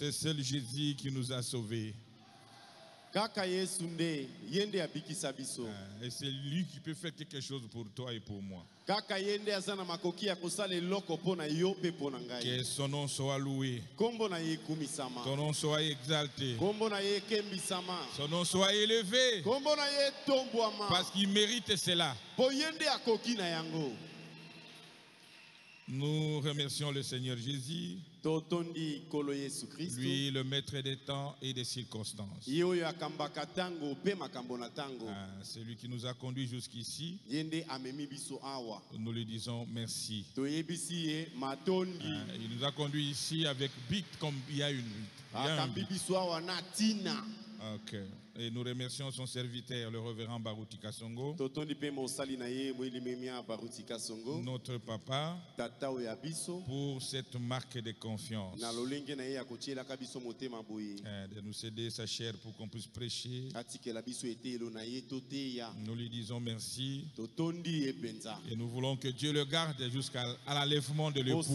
C'est seul Jésus qui nous a sauvés. Et c'est lui qui peut faire quelque chose pour toi et pour moi. Que son nom soit loué. Ton nom soit exalté. Son nom soit élevé. Parce qu'il mérite cela. Nous remercions le Seigneur Jésus, lui le maître des temps et des circonstances. C'est lui qui nous a conduits jusqu'ici. Nous lui disons merci. Il nous a conduits ici avec but comme il y a une but. Ok. Et nous remercions son serviteur, le révérend Baruti Kasongo, notre papa, pour cette marque de confiance, de nous céder sa chair pour qu'on puisse prêcher. Nous lui disons merci et nous voulons que Dieu le garde jusqu'à l'enlèvement de l'épouse.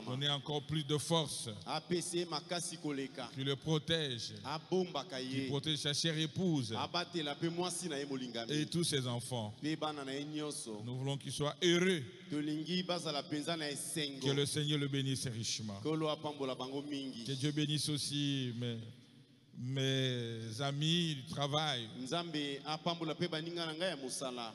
Donner encore plus de force, qui le protège, qui protège sa chère épouse et tous ses enfants. Nous voulons qu'il soit heureux, que le Seigneur le bénisse richement, que Dieu bénisse aussi mes amis du travail,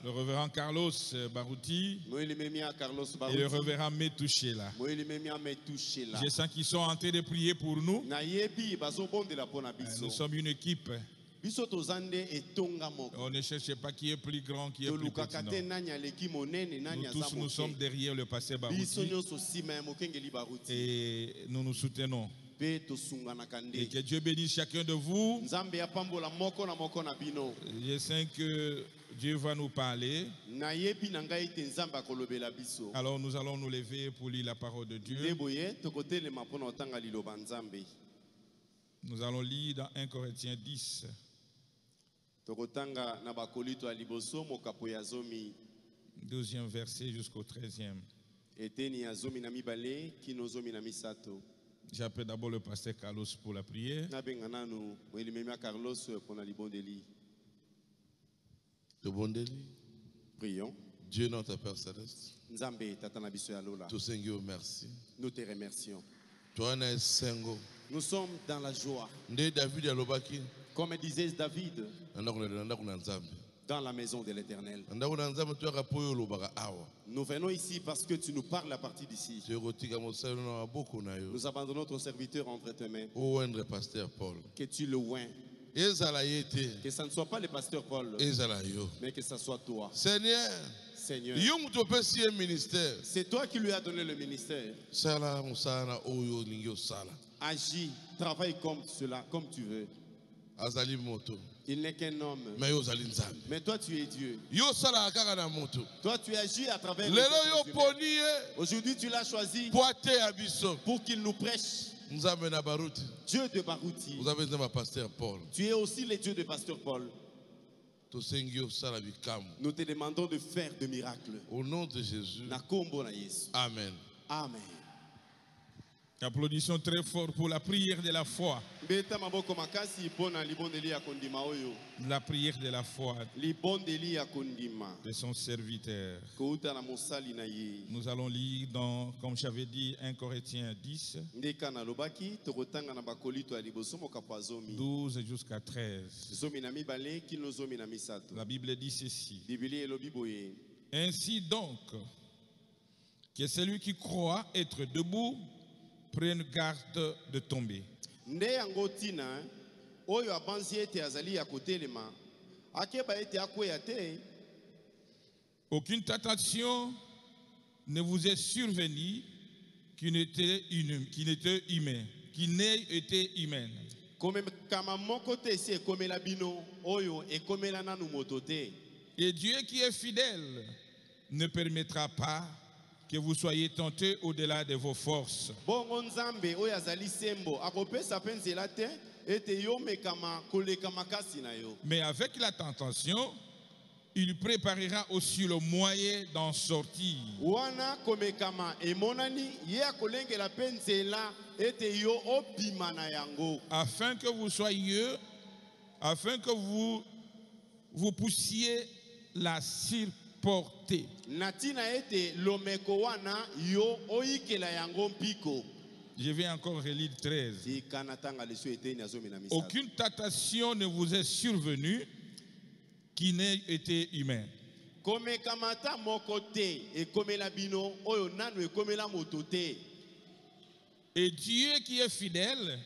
le révérend Carlos Baruti et le révérend Metouchela. Je sens qu'ils sont en train de prier pour nous. Nous sommes une équipe. On ne cherche pas qui est plus grand, qui est plus petit. Nous tous, nous sommes derrière le pasteur Baruti et nous nous soutenons. Et que Dieu bénisse chacun de vous. Je sais que Dieu va nous parler. Alors nous allons nous lever pour lire la parole de Dieu. Nous allons lire dans 1 Corinthiens 10. Deuxième verset jusqu'au 13e. J'appelle d'abord le pasteur Carlos pour la prière. Prions. Dieu notre Père Céleste, Tout Seigneur, merci. Nous te remercions. Nous sommes dans la joie. Comme disait David, dans la maison de l'Éternel. Nous venons ici parce que tu nous parles à partir d'ici. Nous abandonnons ton serviteur entre tes mains. Que tu le oins. Que ça ne soit pas le pasteur Paul, mais que ça soit toi. Seigneur, c'est toi qui lui as donné le ministère. Agis, travaille comme cela, comme tu veux. Il n'est qu'un homme. Mais toi tu es Dieu. Toi tu agis à travers les êtres humains. Aujourd'hui tu l'as choisi pour qu'il nous prêche. Dieu de Baruti. Tu es aussi le Dieu de pasteur Paul. Nous te demandons de faire des miracles. Au nom de Jésus. Amen. Amen. Applaudissons très fort pour la prière de la foi. La prière de la foi de son serviteur. Nous allons lire dans, comme j'avais dit, 1 Corinthiens 10, 12 jusqu'à 13. La Bible dit ceci. Ainsi donc, que celui qui croit être debout prenne garde de tomber. Aucune tentation ne vous est survenue qui n'ait été humaine. Et Dieu qui est fidèle ne permettra pas que vous soyez tentés au-delà de vos forces. Mais avec la tentation, il préparera aussi le moyen d'en sortir. Afin que vous soyez, afin que vous puissiez la supporter. Je vais encore relire 13. Aucune tentation ne vous est survenue qui n'ait été humaine. Et Dieu qui est fidèle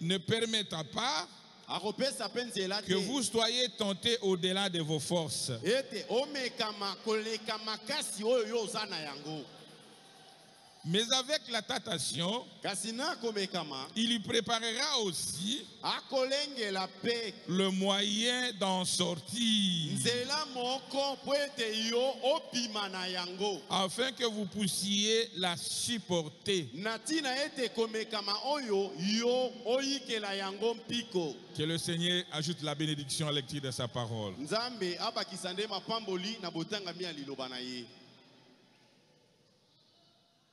ne permettra pas que vous soyez tentés au-delà de vos forces. Mais avec la tentation, il lui préparera aussi le moyen d'en sortir, afin que vous puissiez la supporter. Que le Seigneur ajoute la bénédiction à la lecture de sa parole.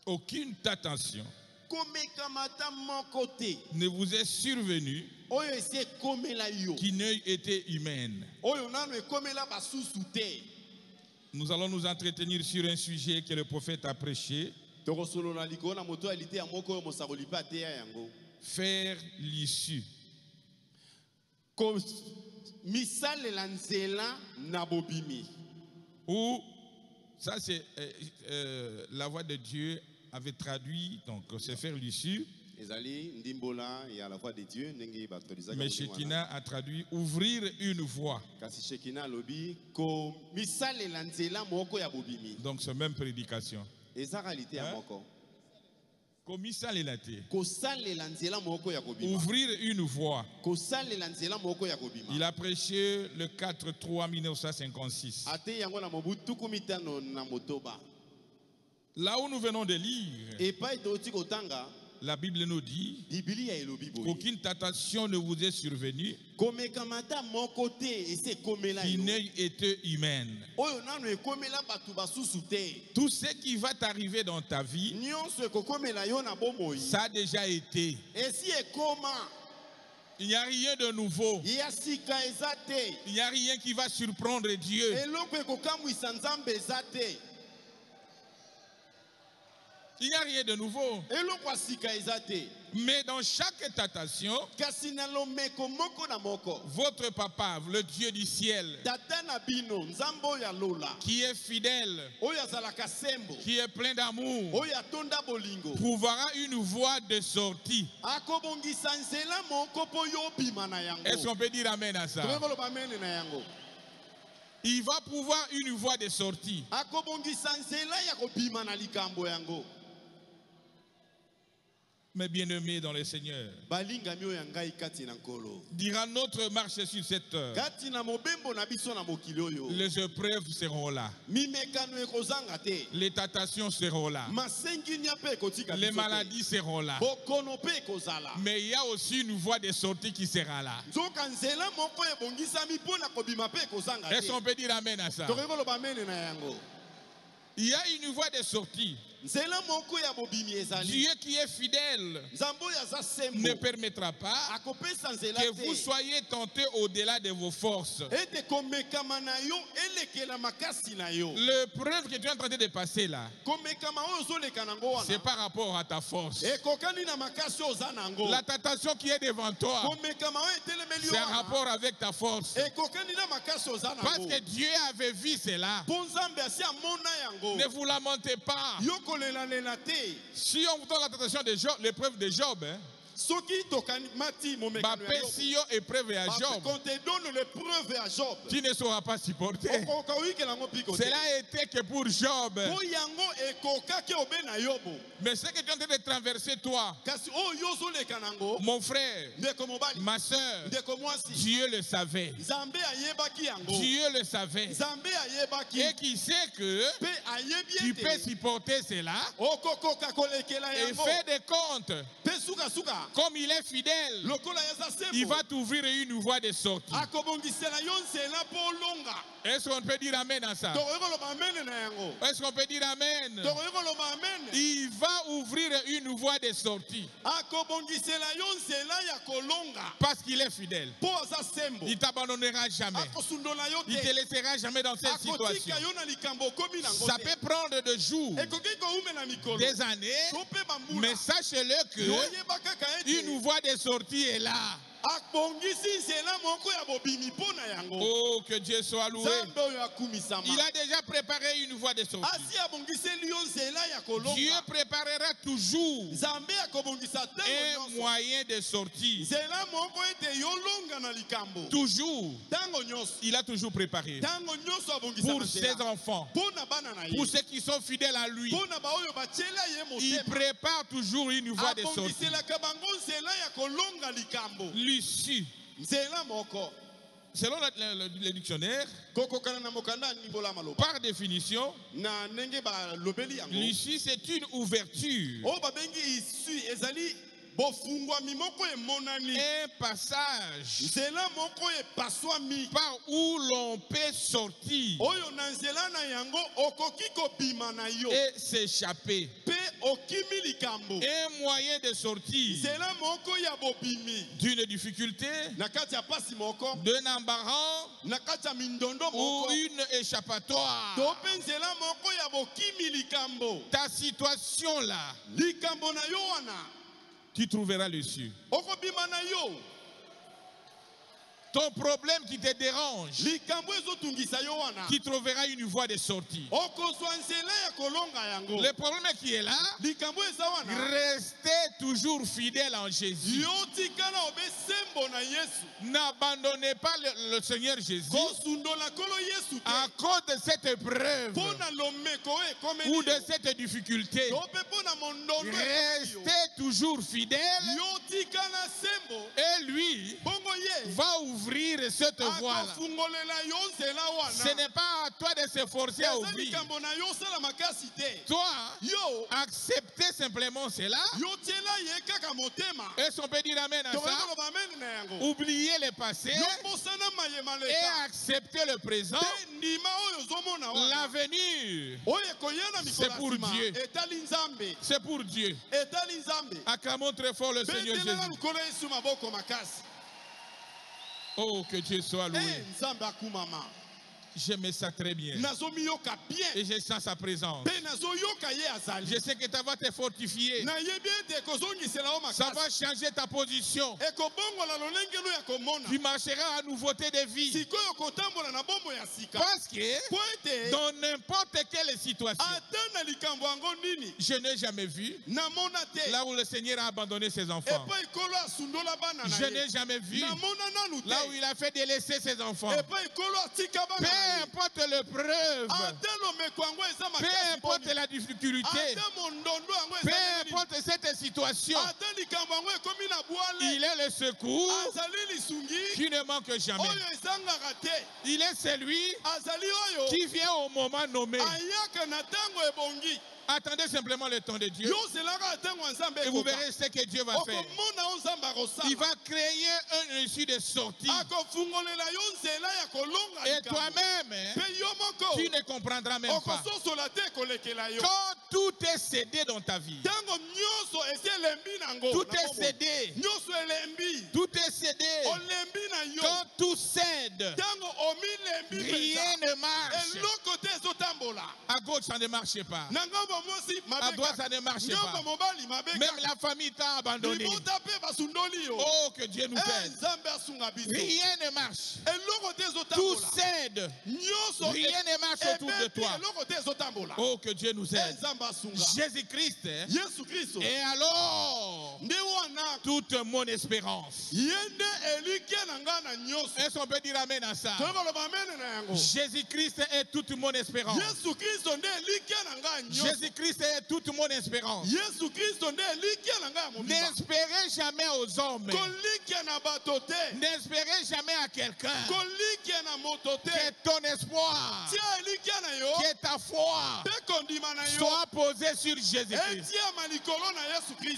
Aucune tentation ne vous est survenue qui n'ait été humaine. Nous allons nous entretenir sur un sujet que le prophète a prêché. Faire l'issue. Ou ça c'est la voix de Dieu avait traduit, donc c'est faire l'issue. Mais Shekina a traduit ouvrir une voie. Donc c'est même prédication. Ouvrir une voie. Il a prêché le 4-3-1956. Là où nous venons de lire, la Bible nous dit qu'aucune tentation ne vous est survenue qui n'ait été humaine. Tout ce qui va t'arriver dans ta vie, ça a déjà été. Il n'y a rien de nouveau. Il n'y a rien qui va surprendre Dieu. Il n'y a rien de nouveau. Mais dans chaque tentation, votre papa, le Dieu du ciel, qui est fidèle, qui est plein d'amour, trouvera une voie de sortie. Est-ce qu'on peut dire amen à ça? Il va pouvoir une voie de sortie. Mes bien-aimés dans le Seigneur, dira notre marche sur cette terre, les épreuves seront là, les tentations seront là, les maladies seront là, mais il y a aussi une voie de sortie qui sera là. Est-ce qu'on peut dire amen à ça? Il y a une voie de sortie. Dieu qui est fidèle ne permettra pas que vous soyez tentés au-delà de vos forces. L'épreuve que tu es en train de passer là, c'est par rapport à ta force. La tentation qui est devant toi, c'est un rapport avec ta force. Parce que Dieu avait vu cela. Ne vous lamentez pas. Si on vous donne la tentation de Job, l'épreuve de Job, épreuve à Job, tu ne sauras pas supporter. Cela a été que pour Job. Mais ce que tu es en train de traverser, toi, mon frère, ma soeur, Dieu le savait. Dieu le savait. Et qui sait que tu peux supporter cela et faire des comptes Comme il est fidèle, il va t'ouvrir une voie de sortie. Est-ce qu'on peut dire amen à ça? Est-ce qu'on peut dire amen? Il va ouvrir une voie de sortie. Parce qu'il est fidèle. Il ne t'abandonnera jamais. Il ne te laissera jamais dans cette situation. Ça peut prendre des jours, des années, mais sachez-le que une voie de sortie est là. Oh, que Dieu soit loué. Il a déjà préparé une voie de sortie. Dieu préparera toujours un moyen de sortie. Toujours. Il a toujours préparé. Pour ses enfants, pour ceux qui sont fidèles à lui, il prépare toujours une voie de sortie. L'issue. Selon le dictionnaire, par définition, l'issue c'est une ouverture. Un passage par où l'on peut sortir et s'échapper. Un moyen de sortir d'une difficulté, d'un embarras ou une échappatoire. Ta situation là, tu trouveras l'issue. Ton problème qui te dérange, tu trouveras une voie de sortie. Le problème qui est là, restez toujours fidèle en Jésus. N'abandonnez pas le Seigneur Jésus à cause de cette épreuve ou de cette difficulté. Restez toujours fidèle et lui va ouvrir cette voie-là. Ce n'est pas à toi de s'efforcer à ouvrir. Toi, acceptez simplement cela. Est-ce qu'on peut dire amen à ça? Oubliez le passé et acceptez le présent. L'avenir, c'est pour Dieu. C'est pour Dieu. Acclamons très fort le Seigneur Jésus. Oh, que Dieu soit loué. J'aime ça très bien. Et je sens sa présence. Je sais que ça va te fortifier. Ça va changer ta position. Tu marcheras à nouveauté de vie. Parce que dans n'importe quelle situation, je n'ai jamais vu là où le Seigneur a abandonné ses enfants. Je n'ai jamais vu là où il a fait délaisser ses enfants. Peu importe l'épreuve, peu importe la difficulté, peu importe cette situation, il est le secours qui ne manque jamais. Il est celui qui vient au moment nommé. Attendez simplement le temps de Dieu et vous verrez ce que Dieu va faire. Il va créer un issue de sortie. Et toi-même, tu ne comprendras même pas. Quand tout est cédé dans ta vie, tout est cédé. Tout est cédé. Quand tout cède, rien ne marche. À gauche, ça ne marche pas. À droite, ça ne marche pas. Même la famille t'a abandonné. Oh, que Dieu nous aide. Rien ne marche. Tout cède. Rien ne marche autour de toi. Oh, que Dieu nous aide. Jésus-Christ est alors toute mon espérance. Est-ce qu'on peut dire amen à ça? Jésus-Christ est toute mon espérance. Jésus-Christ est toute mon espérance. N'espérez jamais aux hommes. N'espérez jamais à quelqu'un. Que ton espoir, que ta foi soit posée sur Jésus-Christ.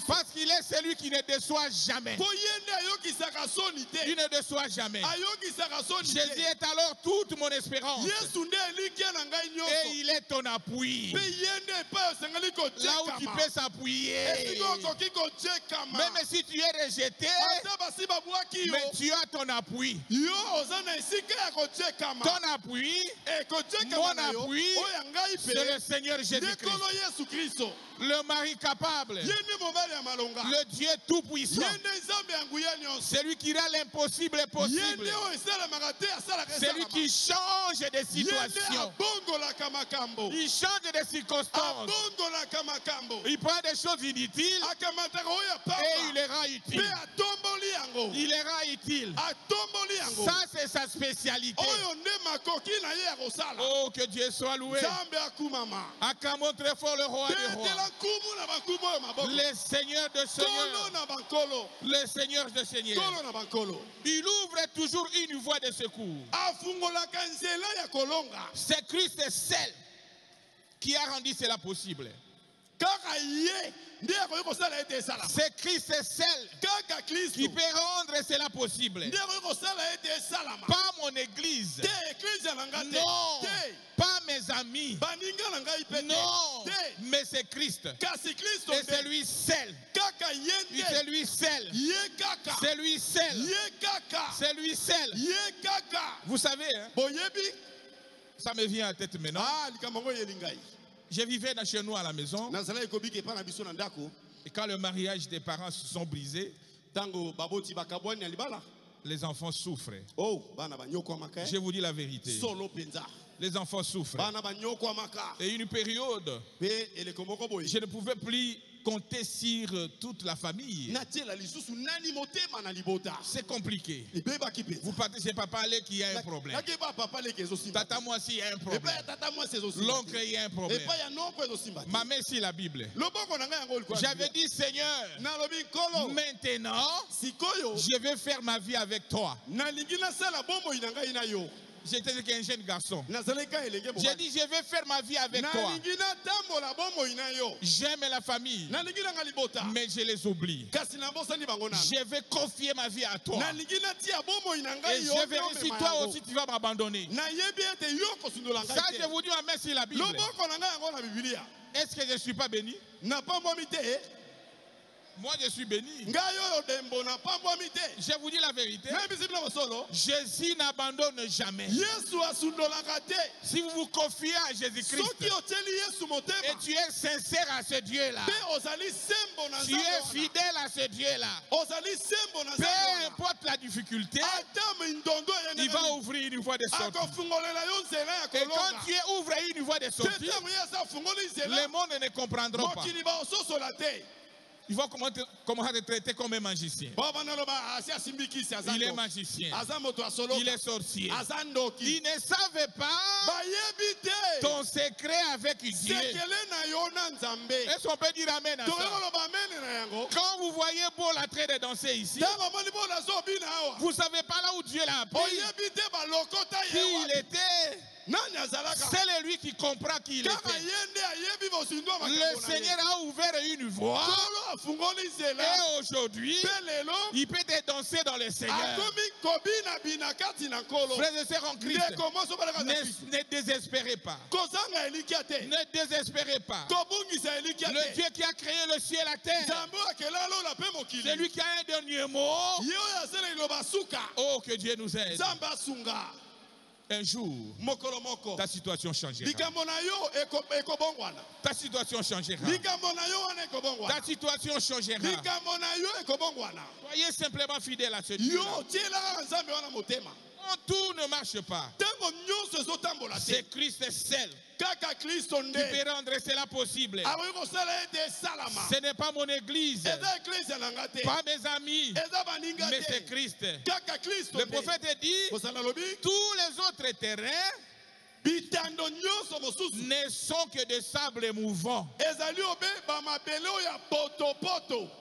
Parce qu'il est celui qui ne déçoit jamais. Il ne déçoit jamais. Jésus est alors toute mon espérance. Et il est ton appui. Là où tu peux s'appuyer. Même si tu es rejeté, mais tu as ton appui. Ton appui, mon appui, c'est le Seigneur Jésus-Christ. Le mari capable, le Dieu tout-puissant, celui qui rend l'impossible possible, celui qui change des situations, il change des circonstances, il prend des choses inutiles et il les rend utiles. Il les rend utiles. Ça, c'est sa spécialité. Oh, que Dieu soit loué. Acclamons très fort le roi des rois. Le Seigneur de Seigneurs. Le Seigneur de Seigneurs. Il ouvre toujours une voie de secours. C'est Christ seul qui a rendu cela possible. C'est Christ seul qui peut rendre cela possible. Pas mon église. Non. Pas mes amis. Non. Mais c'est Christ. Et c'est lui seul. C'est lui seul. C'est lui seul. C'est lui seul. Vous savez, hein? Ça me vient à la tête maintenant. Je vivais chez nous à la maison. Et quand le mariage des parents se sont brisés, les enfants souffrent. Je vous dis la vérité. Les enfants souffrent. Et une période, je ne pouvais plus compter sur toute la famille. C'est compliqué. Vous partez chez papa, qui y a un problème. Tata, moi aussi, il y a un problème. L'oncle, il y a un problème. Ma mère, c'est la Bible. J'avais dit, Seigneur, maintenant, je vais faire ma vie avec toi. J'étais un jeune garçon. J'ai dit, je vais faire ma vie avec toi. J'aime la famille, mais je les oublie. Je vais confier ma vie à toi. Et je verrai si toi aussi tu vas m'abandonner. Ça, je vous dis, merci la Bible. Est-ce que je ne suis pas béni? Moi, je suis béni. Je vous dis la vérité. Jésus n'abandonne jamais. Si vous vous confiez à Jésus-Christ et tu es sincère à ce Dieu-là, tu es fidèle à ce Dieu-là, peu importe la difficulté, il va ouvrir une voie de sortie. Et quand tu ouvres une voie de sortie, le monde ne comprendra pas. Il va commencer à te traiter comme un magicien. Il est magicien. Il est sorcier. Ils ne savent pas ton secret avec Dieu. Est-ce qu'on peut dire amen à ça? Quand vous voyez Paul en train de danser ici, vous ne savez pas là où Dieu l'a appris. Qui il était. C'est lui qui comprend qui il était. Le Seigneur a ouvert une voie. Et aujourd'hui, il peut te danser dans le Seigneur. Frères et sœurs en Christ, ne désespérez pas. Ne désespérez pas. Le Dieu qui a créé le ciel et la terre, c'est lui qui a un dernier mot. Oh, que Dieu nous aide. Un jour, ta situation changera. Ta situation changera. Ta situation changera. Soyez simplement fidèle à ce Dieu. Quand tout ne marche pas, c'est Christ seul qui peut rendre cela possible. Ce n'est pas mon église, pas mes amis, mais c'est Christ. Le prophète dit, tous les autres terrains ne sont que des sables mouvants.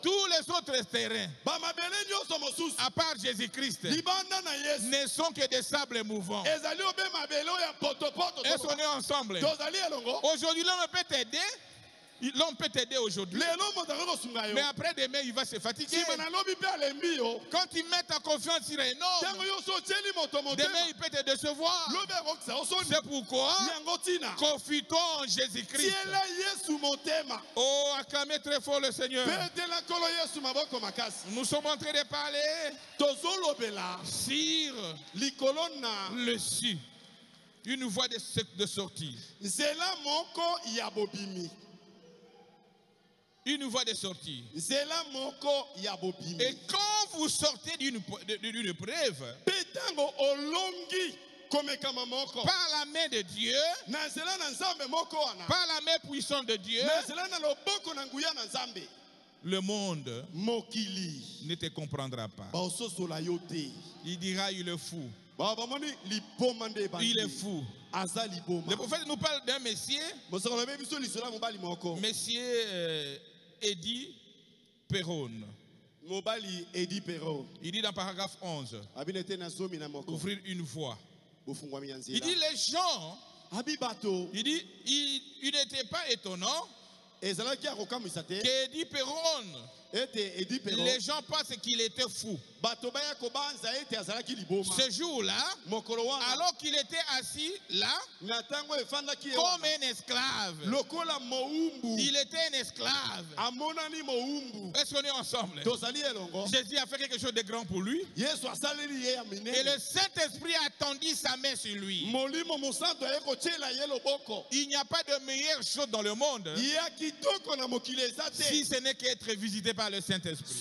Tous les autres terrains, à part Jésus-Christ, ne sont que des sables mouvants. Est-ce qu'on est ensemble? Aujourd'hui, l'homme peut t'aider. L'homme peut t'aider aujourd'hui. Mais après demain, il va se fatiguer. Quand tu mets ta confiance sur un homme, demain il peut te décevoir. C'est pourquoi profitons en Jésus-Christ. Oh, acclamez très fort le Seigneur. Nous sommes en train de parler sur le su. Une voie de sortie. Une voie de sortie. Et quand vous sortez d'une preuve, par la main de Dieu, par la main puissante de Dieu, le monde ne te comprendra pas. Il dira il est fou. Il est fou. Le prophète nous parle d'un monsieur, monsieur Eddie Perron. Il dit dans paragraphe 11, ouvrir une voie. Il dit les gens, il dit il n'était pas étonnant qu'Eddie Perron, les gens pensent qu'il était fou. Ce jour-là, alors qu'il était assis là, comme un esclave, il était un esclave. Est-ce qu'on est ensemble? Jésus a fait quelque chose de grand pour lui. Et le Saint-Esprit a tendu sa main sur lui. Il n'y a pas de meilleure chose dans le monde si ce n'est qu'être visité par le Saint-Esprit.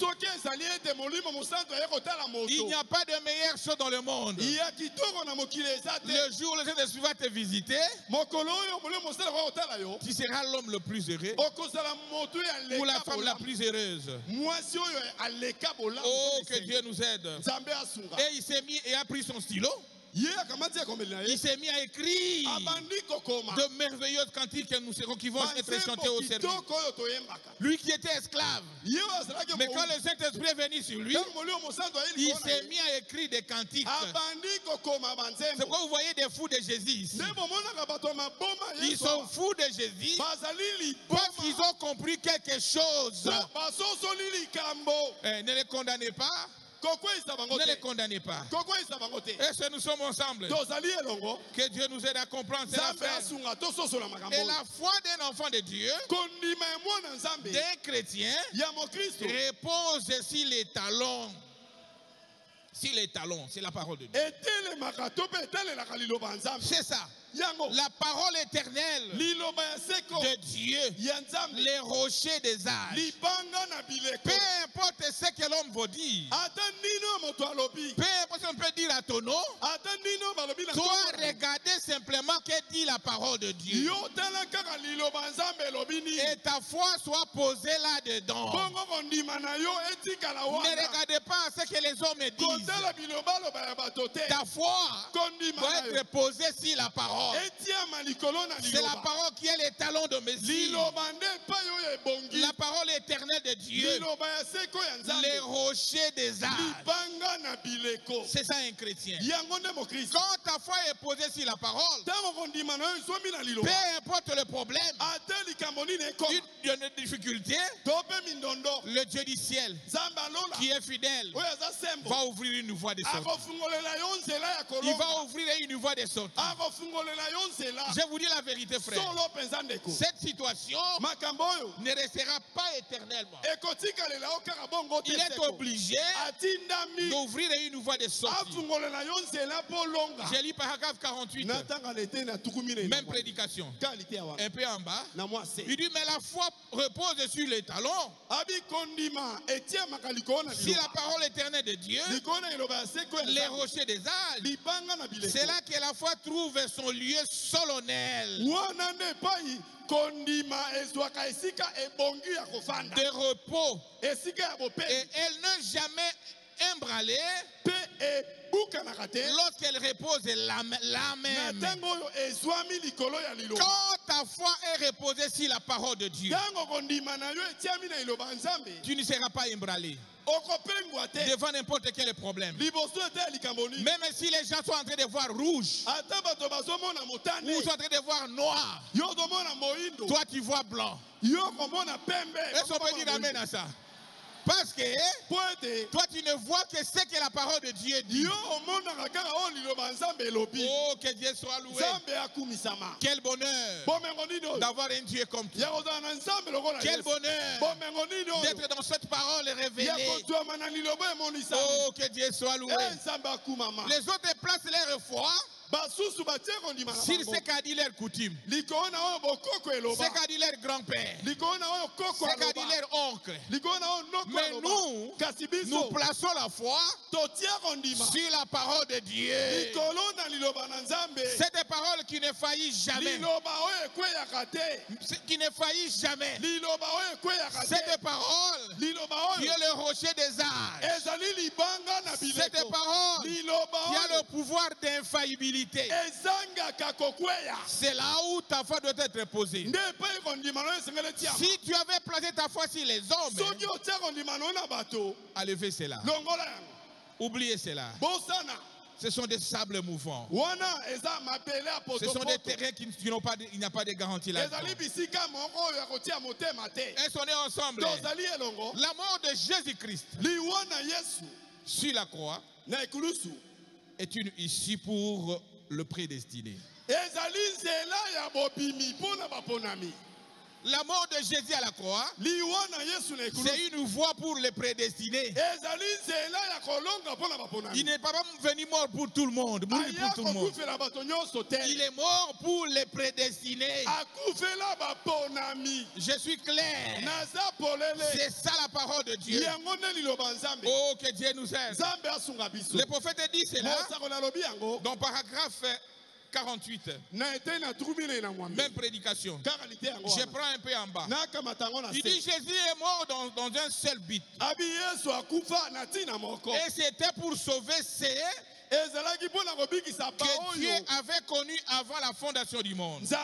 Il n'y a pas de meilleure chose dans le monde. Le jour où le Saint-Esprit va te visiter, tu seras l'homme le plus heureux ou la femme la plus heureuse. Oh, que Dieu nous aide. Et il s'est mis et a pris son stylo. Il s'est mis à écrire de merveilleuses cantiques qui vont être chantées au service. Lui qui était esclave, mais quand le Saint-Esprit est venu sur lui, il s'est mis à écrire des cantiques. C'est pourquoi vous voyez des fous de Jésus ici. Ils sont fous de Jésus parce qu'ils ont compris quelque chose. Ne les condamnez pas. Ne les condamnez pas. Est-ce que nous sommes ensemble? Que Dieu nous aide à comprendre cette affaire. Et la foi d'un enfant de Dieu, d'un chrétien, repose sur les talons. Si les talons, c'est la parole de Dieu. C'est ça. La parole éternelle de Dieu, les rochers des âges. Peu importe ce que l'homme veut dire, peu importe ce qu'on peut dire à ton nom, toi regardez simplement que dit la parole de Dieu. Et ta foi soit posée là-dedans. Ne regardez pas ce que les hommes disent. Ta foi doit être posée sur la parole. C'est la parole qui est les talons de Messie. La parole éternelle de Dieu. Les rochers des âges. C'est ça un chrétien. Quand ta foi est posée sur la parole, peu importe le problème, une difficulté, le Dieu du ciel qui est fidèle va ouvrir une voie de sortie. Il va ouvrir une voie de sortie. Je vous dis la vérité, frère. Cette situation ne restera pas éternellement. Il est obligé d'ouvrir une voie de sortie. J'ai lu paragraphe 48. Même prédication. Un peu en bas. Il dit, mais la foi repose sur les talons. Si la parole éternelle de Dieu, les rochers des âges, c'est là que la foi trouve son lieu solennel de repos. Et elle n'est jamais ébranlée lorsqu'elle repose là même, quand ta foi est reposée sur la parole de Dieu, tu ne seras pas ébranlé devant n'importe quel problème. Même si les gens sont en train de voir rouge ou sont en train de voir noir, toi tu vois blanc. Est-ce qu'on peut dire amen à ça? Parce que toi tu ne vois que ce que la parole de Dieu dit. Oh, que Dieu soit loué. Quel bonheur d'avoir un Dieu comme toi. Quel bonheur d'être dans cette parole révélée. Oh, que Dieu soit loué. Les autres placent leur foi sur ce qu'a dit leur coutume, ce qu'a dit leur grand-père, ce qu'a dit leur oncle. Mais nous plaçons la foi sur la parole de Dieu. Cette parole qui ne faillit jamais. Qui ne faillit jamais. Cette parole qui est le rocher des âges. Cette parole qui a le pouvoir d'infaillibilité. C'est là où ta foi doit être posée. Si tu avais placé ta foi sur les hommes, enlevez cela. Oubliez cela. Ce sont des sables mouvants. Ce sont des terrains qui n'ont pas, il n'y a pas de garantie là. Est-ce qu'on est ensemble? La mort de Jésus-Christ sur la croix est une issue pour le prédestiné. La mort de Jésus à la croix, c'est une voie pour les prédestinés. Il n'est pas venu mort pour tout le monde. Il est mort pour les prédestinés. Je suis clair. C'est ça la parole de Dieu. Oh, que Dieu nous aide. Le prophète dit cela dans paragraphe 48. Même prédication. Je prends un peu en bas. Il dit Jésus est mort dans un seul but. Et c'était pour sauver ceux que Dieu avait connus avant la fondation du monde. C'est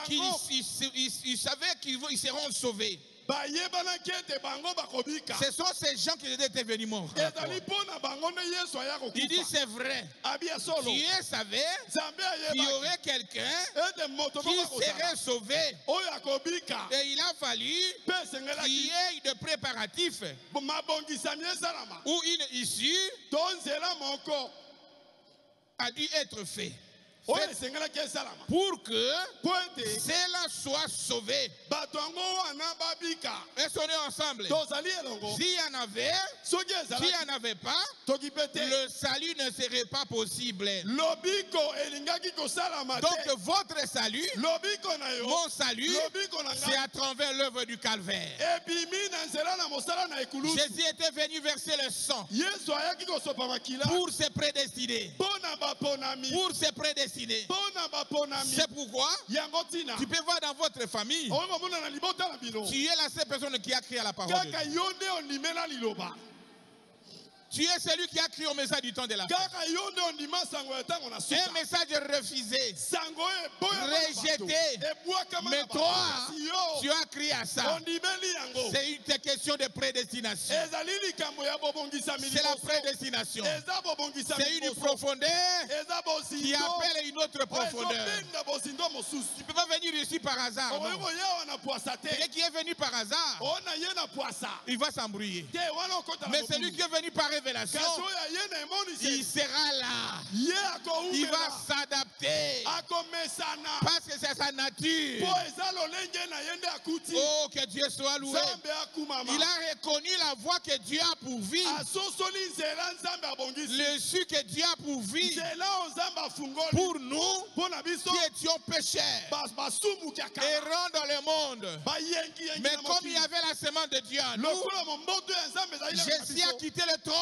qu'ils savaient qu'ils seront sauvés. Ce sont ces gens qui étaient venus morts. Il dit c'est vrai. Dieu savait qu'il y aurait quelqu'un qui serait sauvé. Et il a fallu qu'il y ait de préparatifs où une issue a dû être faite. Pour que cela soit sauvé. Est-ce qu'on est ensemble? S'il y en avait pas, le salut ne serait pas possible. Donc votre salut, mon salut, c'est à travers l'œuvre du calvaire. Jésus était venu verser le sang pour se prédestiner. Pour se prédestiner. C'est pourquoi tu peux voir dans votre famille, tu es la seule personne qui a crié à la parole de Dieu. Tu es celui qui a crié au message du temps de la fin. Un message refusé, rejeté. Mais toi, tu as crié à ça. C'est une question de prédestination. C'est la prédestination. C'est une profondeur qui appelle une autre profondeur. Tu ne peux pas venir ici par hasard. Celui qui est venu par hasard, il va s'embrouiller. Mais celui qui est venu par révélation, il sera là. Il va s'adapter. Parce que c'est sa nature. Oh, que Dieu soit loué. Il a reconnu la voie que Dieu a pourvue. Le su que Dieu a pourvu pour nous qui étions pécheurs errants dans le monde. Mais comme il y avait la semence de Dieu en nous, Jésus a quitté le trône.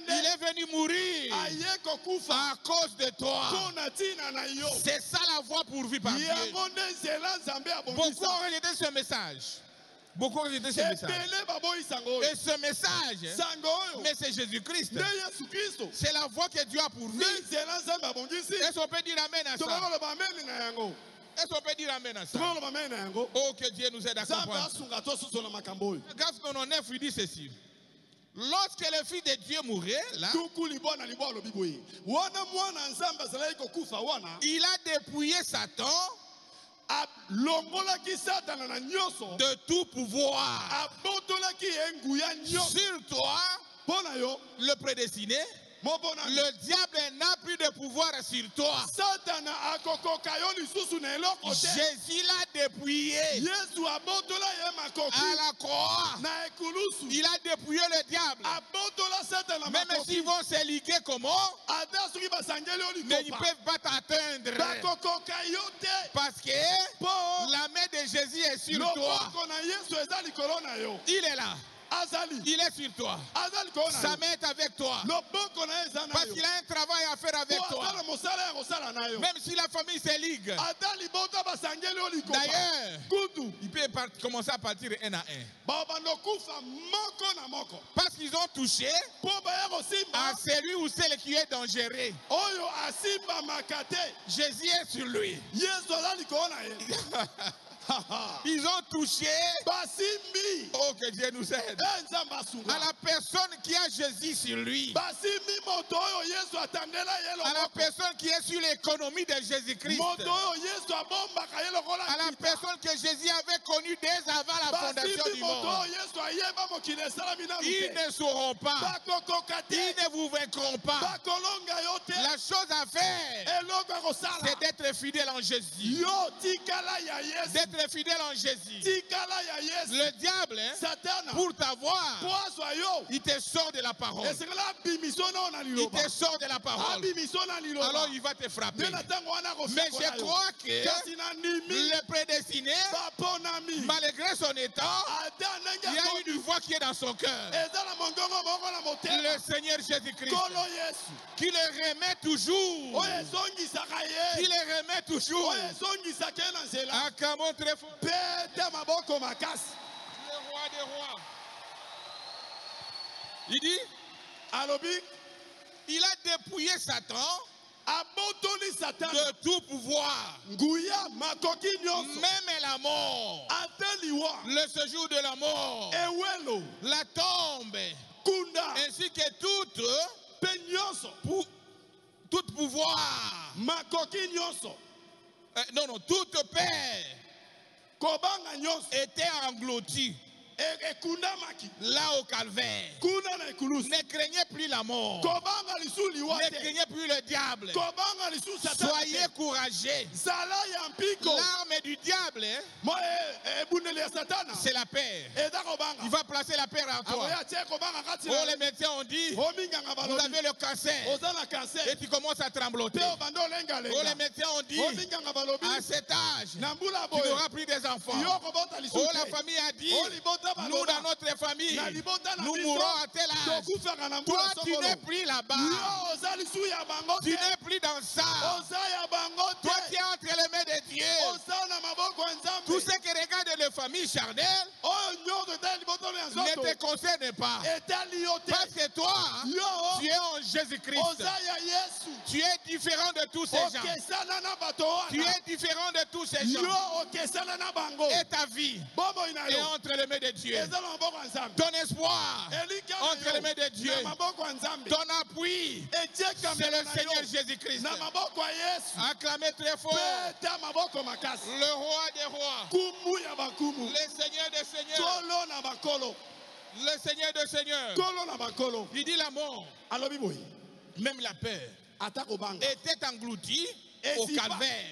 Il est venu mourir à cause de toi. C'est ça la voie pourvue par Dieu. Pourquoi on rejeté ce message? Beaucoup ont rejeté ce message. Et ce message, mais c'est Jésus-Christ. C'est la voie que Dieu a pour nous. Est-ce qu'on peut dire amen à ça? Est-ce qu'on peut dire amen à ça? Oh, que Dieu nous aide à comprendre. Grâce 99, il dit ceci. Lorsque le Fils de Dieu mourait, là, il a dépouillé Satan de tout pouvoir sur toi, le prédestiné. Le diable n'a plus de pouvoir sur toi. Jésus l'a dépouillé à la croix. Il a dépouillé le diable. Même s'ils vont se liguer comment, mais ils ne peuvent pas t'atteindre. Parce que la main de Jésus est sur toi. Il est là. Il est sur toi. Sa main est avec toi. Parce qu'il a un travail à faire avec toi. Même si la famille se ligue. D'ailleurs, il peut commencer à partir un à un. Parce qu'ils ont touché à celui ou celle qui est dangereux. Jésus est sur lui. Ils ont touché. Oh, que Dieu nous aide. À la personne qui a Jésus sur lui. À la personne qui est sur l'économie de Jésus-Christ. À la personne que Jésus avait connue dès avant la fondation du monde. Ils ne sauront pas. Ils ne vous vaincront pas. La chose à faire, c'est d'être fidèle en Jésus. D'être fidèle en Jésus. Le diable, pour t'avoir, il te sort de la parole. Il te sort de la parole. Alors il va te frapper. Mais je crois que le prédestiné, malgré son état, il y a une voix qui est dans son cœur. Le Seigneur Jésus-Christ, qui le remet toujours. Qui le remet toujours. Acclamons très fort. Le roi des rois. Il dit, il a dépouillé Satan de tout pouvoir. Même la mort. Le séjour de la mort. La tombe. Ainsi que tout pouvoir. Toute paix était engloutie. Là au calvaire. Ne craignez plus la mort. Ne craignez plus le diable. Soyez courageux. L'arme du diable, c'est la paix. Il va placer la paix en toi. Oh, les médecins ont dit, vous avez le cancer. Et tu commences à trembloter. Oh, les médecins ont dit, à cet âge, tu n'auras plus des enfants. Oh, la famille a dit, nous dans notre famille, nous mourrons à tel âge. Toi, tu n'es plus là-bas. Tu n'es plus dans ça. Toi, tu es entre les mains de Dieu. Tout ce qui regarde les familles charnelles ne te concerne pas. Parce que toi, tu es en Jésus-Christ. Tu es différent de tous ces gens. Tu es différent de tous ces gens. Et ta vie est entre les mains de Dieu. Ton espoir entre les mains de Dieu. Ton appui, c'est le Seigneur Jésus-Christ. Acclamez très fort le roi des rois, le Seigneur des seigneurs, le Seigneur des seigneurs. Il dit la mort, même la peur, était engloutie au calvaire.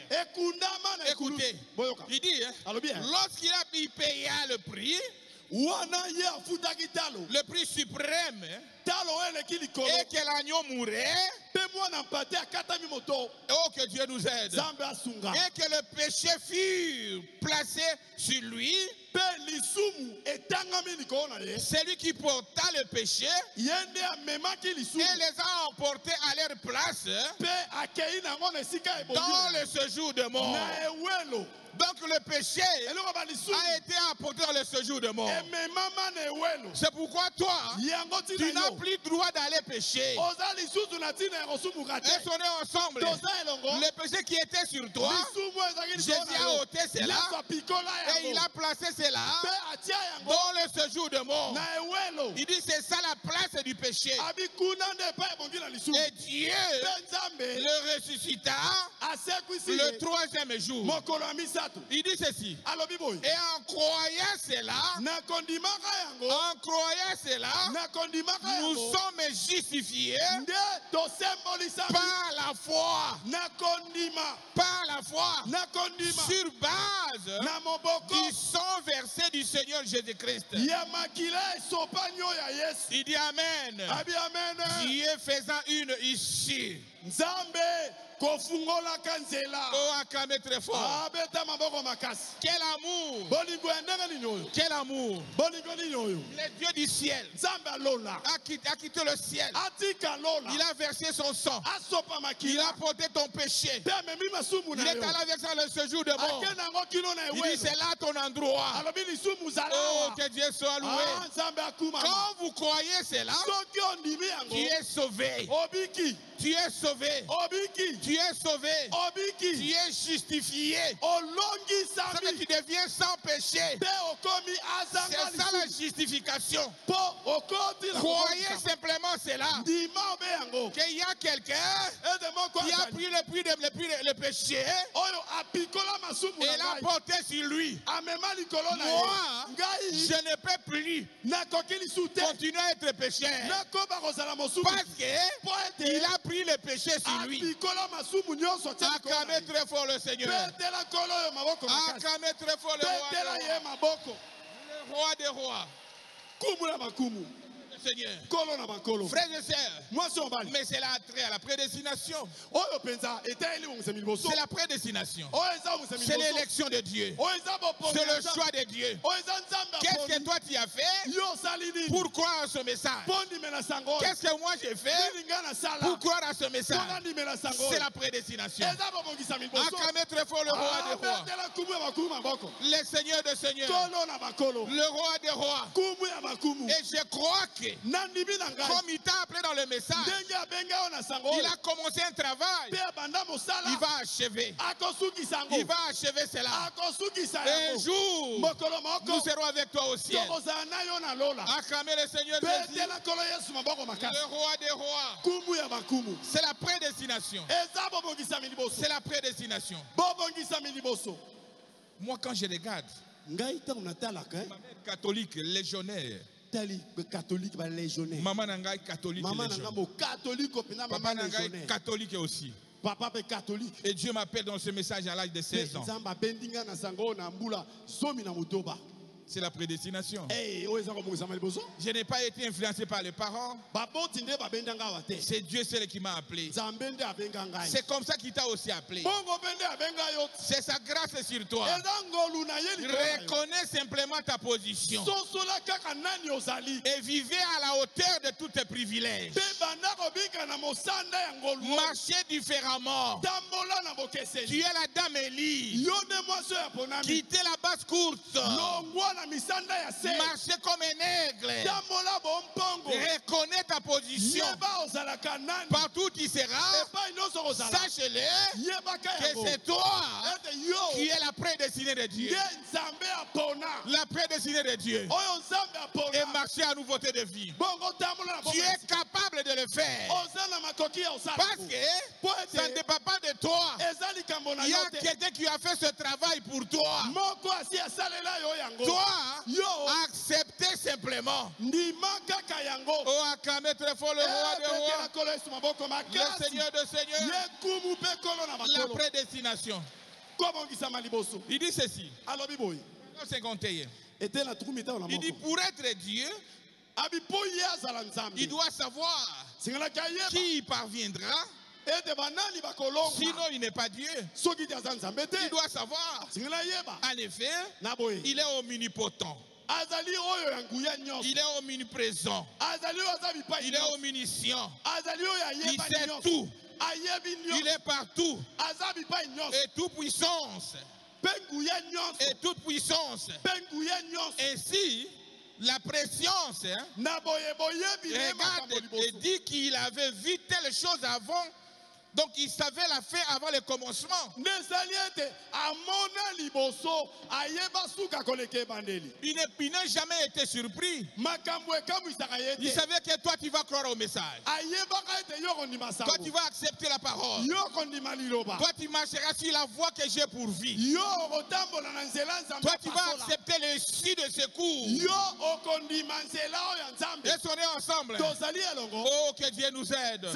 Écoutez, il dit, lorsqu'il a payé le prix, le prix suprême, et que l'agneau mourait, Oh, que Dieu nous aide. Et que le péché fût placé sur lui. C'est lui qui porta le péché et les a emportés à leur place dans le séjour de mort. Donc le péché a été apporté dans le séjour de mort. C'est pourquoi toi, tu n'as plus droit d'aller pécher. Et on est ensemble. Le péché qui était sur toi, Jésus a ôté cela et il a placé cela dans le séjour de mort. Il dit c'est ça la place du péché. Et Dieu le ressuscita le troisième jour. Il dit ceci. Et en croyant cela, nous sommes justifiés par la foi. Par la foi. Sur base du sang versé du Seigneur Jésus-Christ. Il dit Amen. Dieu faisant une issue. Oh, acclamez très fort. Quel amour. Quel amour. Le Dieu du ciel a quitté le ciel. Il a versé son sang. Il a porté ton péché. Il est allé verser le séjour de mort. Il dit c'est là ton endroit. Oh, que Dieu soit loué. Quand vous croyez cela, tu es sauvé. Tu es sauvé. Tu es sauvé. Tu es justifié. Ça fait que tu deviens sans péché. C'est ça la justification. Croyez simplement cela. Qu'il y a quelqu'un qui a pris le péché et l'a porté sur lui. Moi, je ne peux plus continuer à être pécheur. Parce qu'il a pris le péché sur lui. Acclamez très fort le Seigneur. Acclamez très fort le roi des rois. Seigneur. Frères et sœurs, mais c'est l'attrait à la prédestination. C'est la prédestination. C'est l'élection de Dieu. C'est le choix de Dieu. Qu'est-ce que toi tu as fait pour croire à ce message? Qu'est-ce que moi j'ai fait pour croire à ce message? C'est la prédestination. Acclamez très fort le roi des rois. Le Seigneur des seigneurs. Le roi des rois. Et je crois que comme il t'a appelé dans le message, il a commencé un travail. Il va achever. Il va achever cela. Et un jour, nous serons avec toi au ciel. Acclamez le Seigneur Jésus. Le roi des rois. C'est la prédestination. C'est la prédestination. Moi, quand je regarde, catholique légionnaire. Maman nangai catholique légionnaire. Papa nangai catholique aussi. Et Dieu m'appelle dans ce message à l'âge de 16 ans. C'est la prédestination. Je n'ai pas été influencé par les parents. C'est Dieu seul qui m'a appelé. C'est comme ça qu'il t'a aussi appelé. C'est sa grâce sur toi. Reconnais simplement ta position. Et vivez à la hauteur de tous tes privilèges. Marchez différemment. Tu es la dame Élie. Quittez la basse courte. Marchez comme un aigle. Reconnais ta position. Partout où tu seras, sache-le que c'est toi qui es la prédestinée de Dieu. La prédestinée de Dieu. Et marcher à nouveauté de vie. Tu es capable de le faire. Parce que ça ne dépend pas de toi. Il y a quelqu'un qui a fait ce travail pour toi. Toi, acceptez simplement. Oh, acclamez très fort le roi des rois. Le Seigneur des seigneurs. La prédestination. Il dit ceci. 51. Il dit pour être Dieu, il doit savoir qui y parviendra? Sinon, il n'est pas Dieu. Il doit savoir. En effet, il est omnipotent. Il est omniprésent. Il est omniscient. Il sait tout. Il est partout. Et toute puissance. Et toute puissance. Ainsi, la préscience, regarde et dit qu'il avait vu telle chose avant. Donc il savait la faire avant le commencement. Il n'a jamais été surpris. Il savait que toi tu vas croire au message. Toi tu vas accepter la parole. Toi tu marcheras sur la voie que j'ai pourvue. Toi tu vas accepter le issue de secours. Est-ce qu'on est ensemble? Oh, que Dieu nous aide.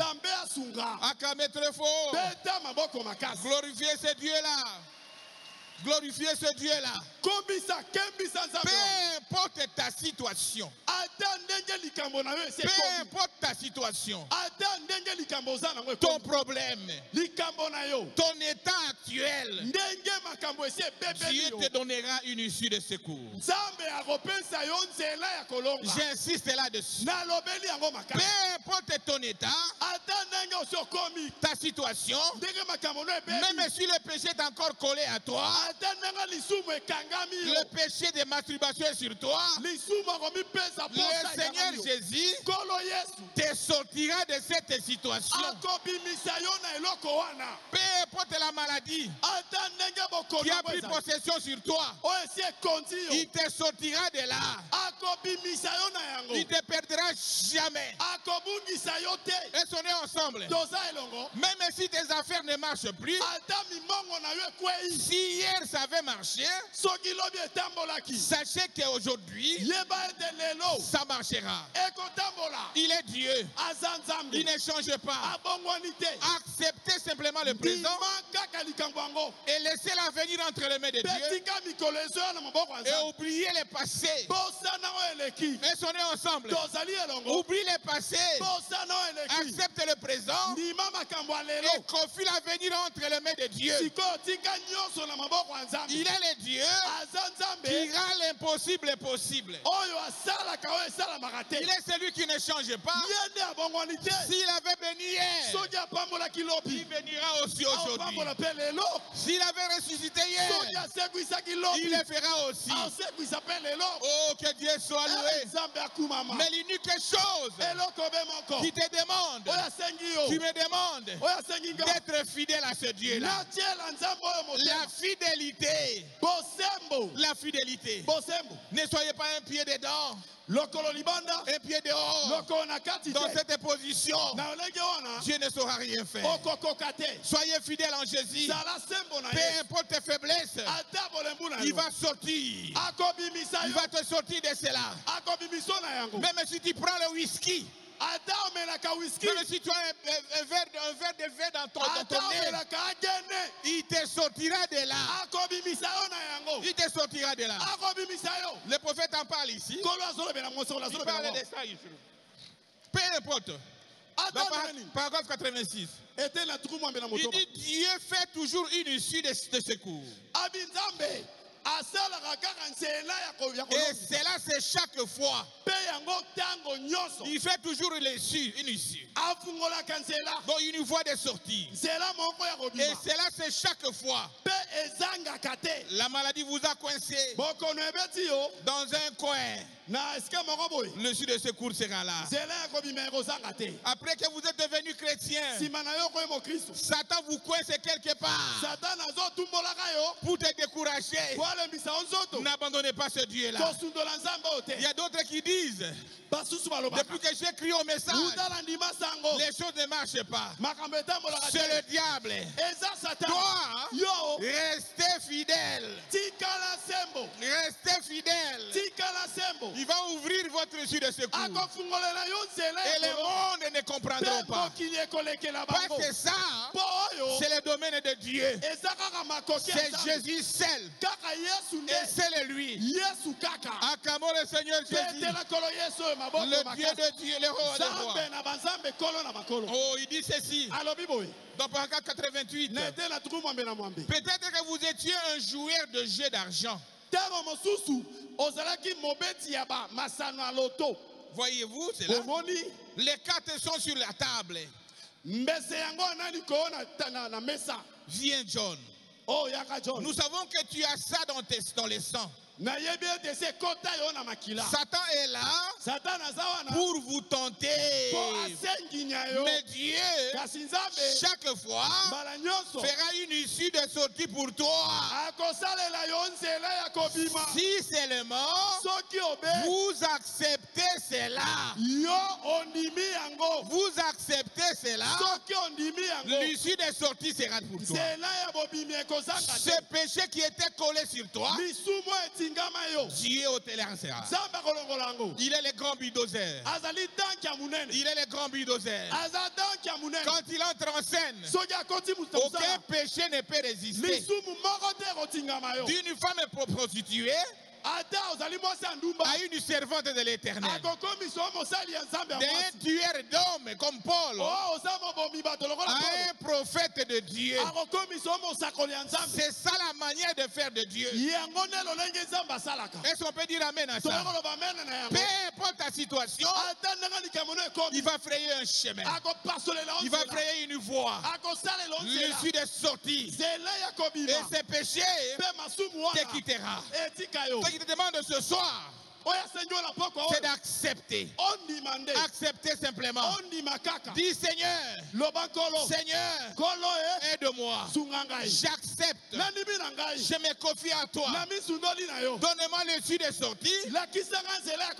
Acclamez très fort. Glorifiez ce Dieu-là. Glorifiez ce Dieu-là. Peu importe ta situation. Peu importe ta situation. Ton problème. Ton état actuel. Dieu te donnera une issue de secours. J'insiste là-dessus. Peu importe ton état. Ta situation. Même si le péché est encore collé à toi. Le péché de masturbation est sur toi. Le Seigneur Jésus te sortira de cette situation. Peu importe la maladie qui a pris possession sur toi, il te sortira de là. Il ne te perdra jamais. Est-ce qu'on est ensemble? Même si tes affaires ne marchent plus, si hier ça avait marché, sachez qu'aujourd'hui, ça marchera. Il est Dieu. Il ne change pas. Acceptez simplement le présent et laissez l'avenir entre les mains de Dieu et oubliez le passé. Est-ce qu'on est ensemble? Oublie le passé. Accepte le présent et confie l'avenir entre les mains de Dieu. Il est le Dieu qui rend l'impossible possible. Il est celui qui ne change pas. S'il avait béni hier, il bénira aussi aujourd'hui. S'il avait ressuscité hier, il le fera aussi. Oh, que Dieu soit loué. Mais l'unique chose qui te demande, tu me demandes d'être fidèle à ce Dieu-là. La fidélité. La fidélité. Ne soyez pas un pied dedans, un pied dehors. Dans cette position, Dieu ne saura rien faire. Soyez fidèles en Jésus. Peu importe tes faiblesses, il va sortir. Il va te sortir de cela. Même si tu prends le whisky, même si tu as un verre de vin dans ton nez, il te sortira de là. Il te sortira de là. Le prophète en parle ici. Il parle de ça ici. Peu importe. Paragraphe 86. Il dit Dieu fait toujours une issue de secours. Et cela c'est chaque fois. Il fait toujours une issue. Donc une voie de sortie. Et cela c'est chaque fois. La maladie vous a coincé dans un coin. L'issue de secours sera là. Après que vous êtes devenu chrétien, Satan vous coince quelque part pour te décourager. N'abandonnez pas ce Dieu-là. Il y a d'autres qui disent, depuis que j'ai crié au message, les choses ne marchent pas. C'est le diable. Toi, restez fidèle. Restez fidèle. Il va ouvrir votre issue de secours. Et les mondes ne comprendront pas. Parce que ça, c'est le domaine de Dieu. C'est Jésus seul. Et c'est lui. Acclamons le Seigneur Jésus. Le Dieu de Dieu, le roi des rois. Oh, il dit ceci. Dans paragraphe 88. Peut-être que vous étiez un joueur de jeux d'argent. Voyez-vous cela? Les cartes sont sur la table. Viens, John. Nous savons que tu as ça dans les sangs. Satan est là pour vous tenter. Mais Dieu, chaque fois, fera une issue de sortie pour toi. Si seulement vous acceptez cela, vous acceptez cela, l'issue de sortie sera pour toi. Ce péché qui était collé sur toi, Dieu au télérensera. Il est le grand bulldozer. Il est le grand bulldozer. Quand il entre en scène, aucun péché ne peut résister. D'une femme prostituée à une servante de l'Éternel, d'un tueur d'hommes comme Paul, à un prophète de Dieu. C'est ça la manière de faire de Dieu. Est-ce qu'on peut dire amen à ça? Peu importe ta situation, il va frayer un chemin. Il va frayer une voie. L'issue de sortie. Et ces péchés te quittera. Ce qui te demande ce soir, c'est d'accepter. Accepter simplement. Dis Seigneur, aide-moi. J'accepte. Je me confie à toi. Donne-moi l'issue de sortie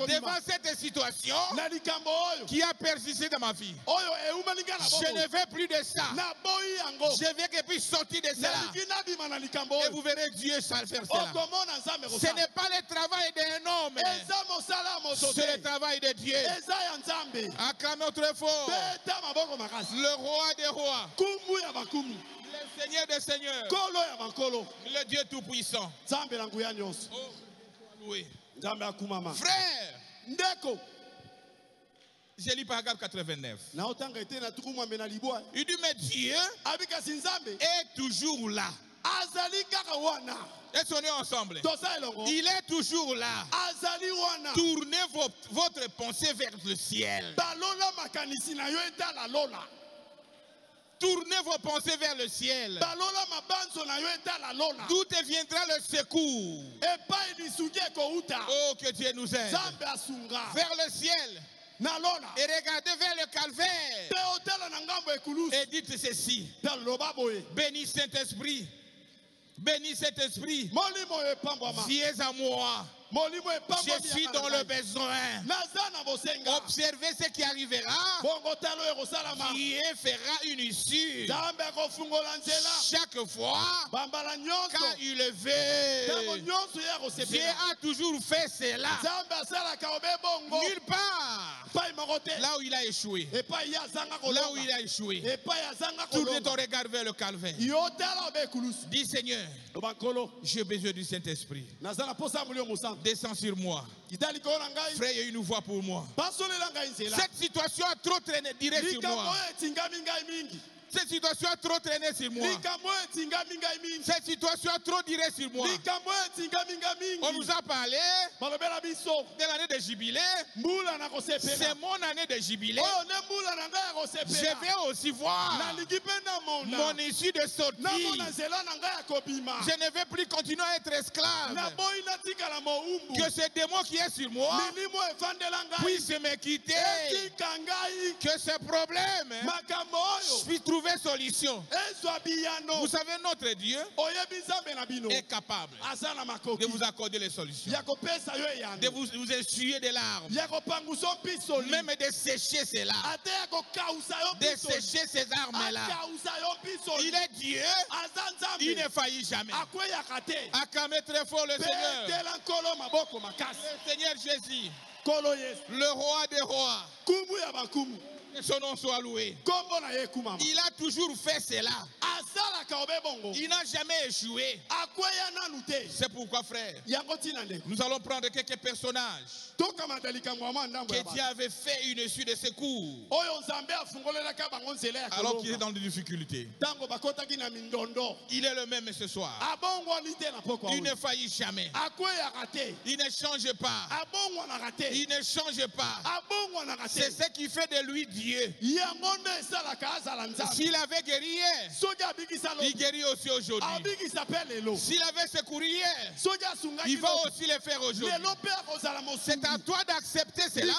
devant cette situation qui a persisté dans ma vie. Je ne veux plus de ça. Je veux qu'elle puisse sortir de cela. Et vous verrez Dieu faire cela. Ce n'est pas le travail d'un homme. C'est le travail de Dieu. Acclamez très fort. Le roi des rois. Le Seigneur des seigneurs. Le Dieu tout-puissant. Oh, oui. Frère, j'ai lu paragraphe 89. Il dit, mais Dieu est toujours là. Est-ce qu'on est ensemble? Il est toujours là. Tournez votre pensée vers le ciel. Tournez vos pensées vers le ciel. D'où te viendra le secours? Oh, que Dieu nous aide. Vers le ciel. Et regardez vers le calvaire. Et dites ceci. Bénis Saint-Esprit. Bénis cet esprit. Viens à moi. Je suis dans le besoin. Observez ce qui arrivera. Dieu fera une issue. Chaque fois, quand il le veut. Dieu a toujours fait cela. Nulle part. Là où il a échoué. Là où il a échoué. Tournez ton regard vers le calvaire. Dis Seigneur, j'ai besoin du Saint-Esprit. Descends sur moi. Fraye une voie pour moi. Cette situation a trop traîné direct sur moi. Cette situation a trop traîné sur moi. Cette situation a trop duré sur moi. On nous a parlé de l'année de jubilé. C'est mon année de jubilé. Je vais aussi voir mon issue de sortie. Je ne vais plus continuer à être esclave. Que ce démon qui est sur moi puisse me quitter. Que ce problème puisse trouver trouver solution. Vous savez, notre Dieu est capable de vous accorder les solutions, de vous essuyer des larmes, même de sécher ces larmes, de sécher ces armes-là. Il est Dieu, il ne faillit jamais. Acclamez très fort le Seigneur. Le Seigneur Jésus, le roi des rois. Que son nom soit loué. Il a toujours fait cela. Il n'a jamais échoué. C'est pourquoi, frère, nous allons prendre quelques personnages que Dieu avait fait une issue de secours alors qu'il est dans des difficultés. Il est le même ce soir. Il ne faillit jamais. Il ne change pas. Il ne change pas. C'est ce qui fait de lui Dieu. S'il avait guéri hier, il guérit aussi aujourd'hui. S'il avait secouru hier, il va aussi le faire aujourd'hui. C'est à toi d'accepter cela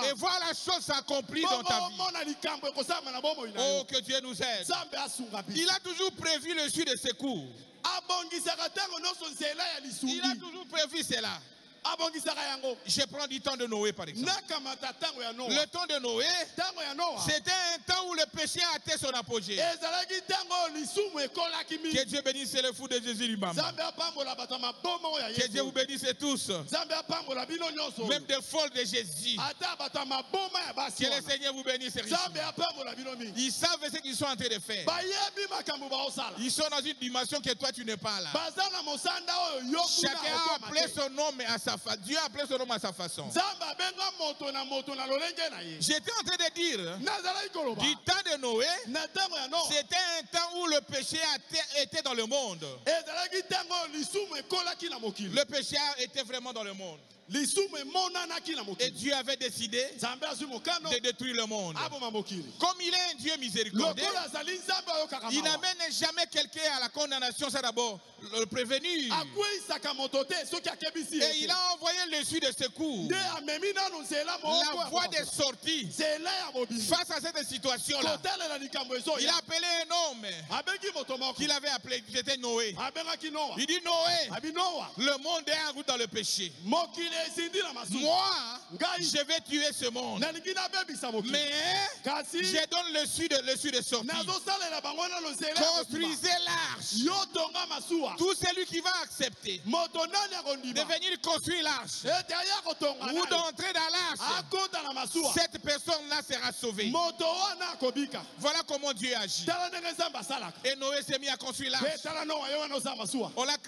et voir la chose s'accomplir dans ta vie. Oh, que Dieu nous aide. Il a toujours prévu le suivi de secours. Il a toujours prévu cela. Je prends du temps de Noé par exemple. Le temps de Noé, c'était un temps où le péché a atteint son apogée. Que Dieu bénisse le fou de Jésus lui-même. Que Dieu vous bénisse tous. Même des folles de Jésus. Que le Seigneur vous bénisse richement. Ils savent ce qu'ils sont en train de faire. Ils sont dans une dimension que toi tu n'es pas là. Chacun a appelé son nom à sa Dieu a appelé son nom à sa façon. J'étais en train de dire, du temps de Noé, c'était un temps où le péché était dans le monde. Le péché était vraiment dans le monde. Et Dieu avait décidé de détruire le monde. Comme il est un Dieu miséricordieux, il n'amène jamais quelqu'un à la condamnation sans d'abord le prévenir. Et il a envoyé le suivi de secours, la voie de sortie face à cette situation-là. Il a appelé un homme qu'il avait appelé, c'était Noé. Il dit Noé, le monde est en route dans le péché. Moi, je vais tuer ce monde. Mais je donne le suivi de sortie. Construisez l'arche. Tout celui qui va accepter de venir construire l'arche ou d'entrer dans l'arche, cette personne-là sera sauvée. Voilà comment Dieu agit. Et Noé s'est mis à construire l'arche.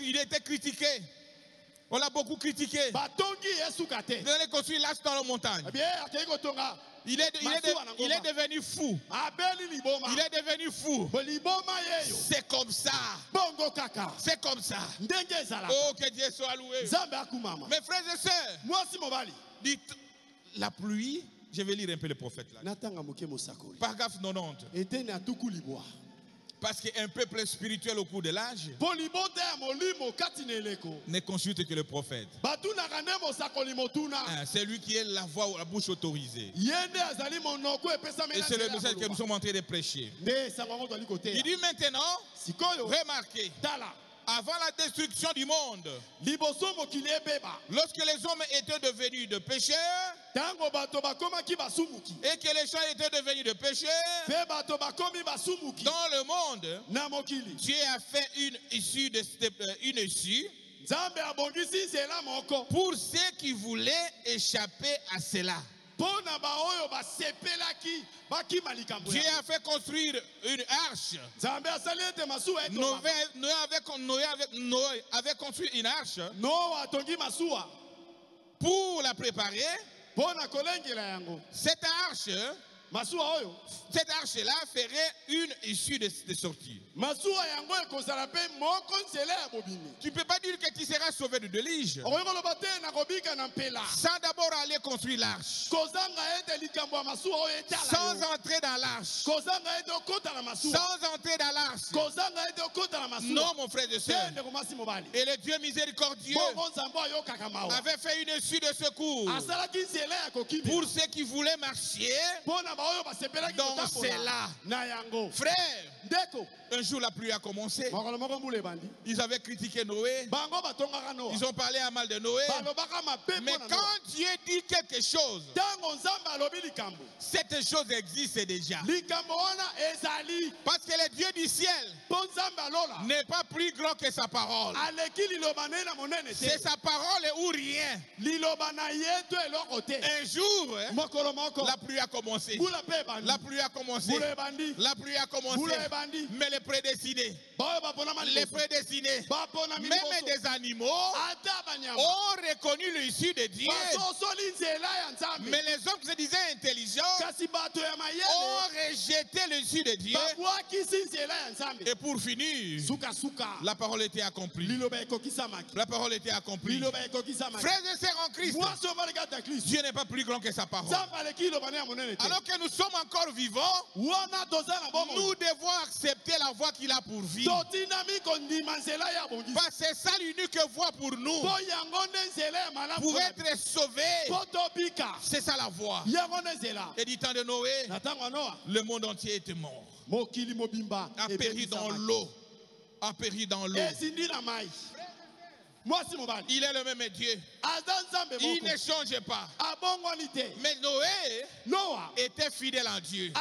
Il était critiqué. On l'a beaucoup critiqué. Il allait construire l'arche dans la montagne. Il est devenu fou. Il est devenu fou. C'est comme ça. C'est comme ça. Oh, que Dieu soit loué. Mes frères et sœurs, dites la pluie. Je vais lire un peu le prophète là. Paragraphe 90. Parce qu'un peuple spirituel au cours de l'âge ne consulte que le prophète. C'est lui qui est la voix ou la bouche autorisée. Et c'est le message que nous sommes en train de prêcher. Il dit maintenant, remarquez, avant la destruction du monde, lorsque les hommes étaient devenus de pécheurs et que les gens étaient devenus de pécheurs, dans le monde, Dieu a fait une issue pour ceux qui voulaient échapper à cela. Dieu a fait construire une arche. Noé avait construit une arche pour la préparer. Cette arche-là ferait une issue de sortie. Tu ne peux pas dire que tu seras sauvé de déluge sans d'abord aller construire l'arche, sans entrer dans l'arche, sans entrer dans l'arche. Non, mon frère et soeur. Et le Dieu miséricordieux avait fait une issue de secours pour ceux qui voulaient marcher dans cela. Frère, un jour la pluie a commencé. Ils avaient critiqué Noé. Ils ont parlé à mal de Noé. Mais quand Dieu dit quelque chose, cette chose existe déjà. Parce que le Dieu du ciel n'est pas plus grand que sa parole. C'est sa parole ou rien. Un jour, la pluie a commencé. La pluie a commencé. La pluie a commencé. Mais les prédestinés, même des animaux, ont reconnu l'issue de Dieu. Mais les hommes qui se disaient intelligents ont rejeté l'issue de Dieu. Et pour finir, la parole était accomplie. La parole était accomplie. Frères et sœurs en Christ, Dieu n'est pas plus grand que sa parole. Alors que nous sommes encore vivants, nous devons accepter la voie qu'il a pour vie. Parce que c'est ça l'unique voie pour nous. Pour être sauvés, c'est ça la voie. Et du temps de Noé, le monde entier était mort. A péri dans l'eau. A péri dans l'eau. Il est le même Dieu. Il ne change pas. Mais Noé était fidèle en Dieu.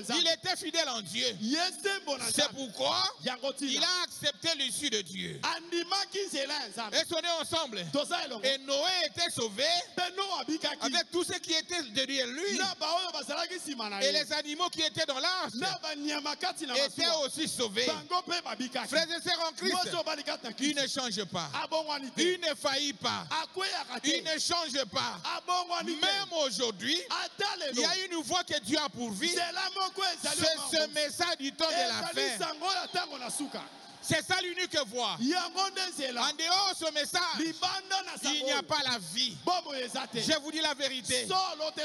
Il était fidèle en Dieu. C'est pourquoi il a accepté l'issue de Dieu. Et on est ensemble. Et Noé était sauvé avec tous ceux qui étaient derrière lui. Et les animaux qui étaient dans l'arche étaient aussi sauvés. Frères et sœurs en Christ, il ne change pas. Il ne faillit pas. Il ne change pas. Même aujourd'hui, il y a une voie que Dieu a pourvue. C'est ce message du temps de la fin. C'est ça l'unique voie. En dehors de ce message, il n'y a pas la vie. Je vous dis la vérité.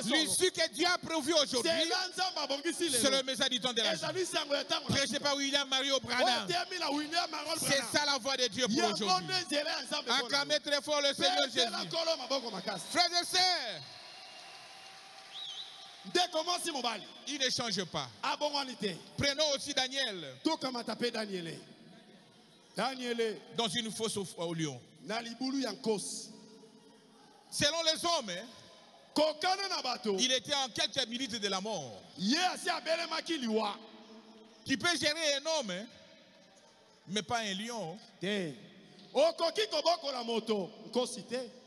L'issue que Dieu a prévue aujourd'hui, c'est le message du temps de la fin. Prêché par William Mario Branham. C'est ça la voie de Dieu pour aujourd'hui. Acclamez très fort le Seigneur Jésus. Frères et sœurs, il ne change pas. Prenons aussi Daniel. Dans une fosse au lion. Selon les hommes, il était en quelques minutes de la mort. Tu peux gérer un homme, mais pas un lion.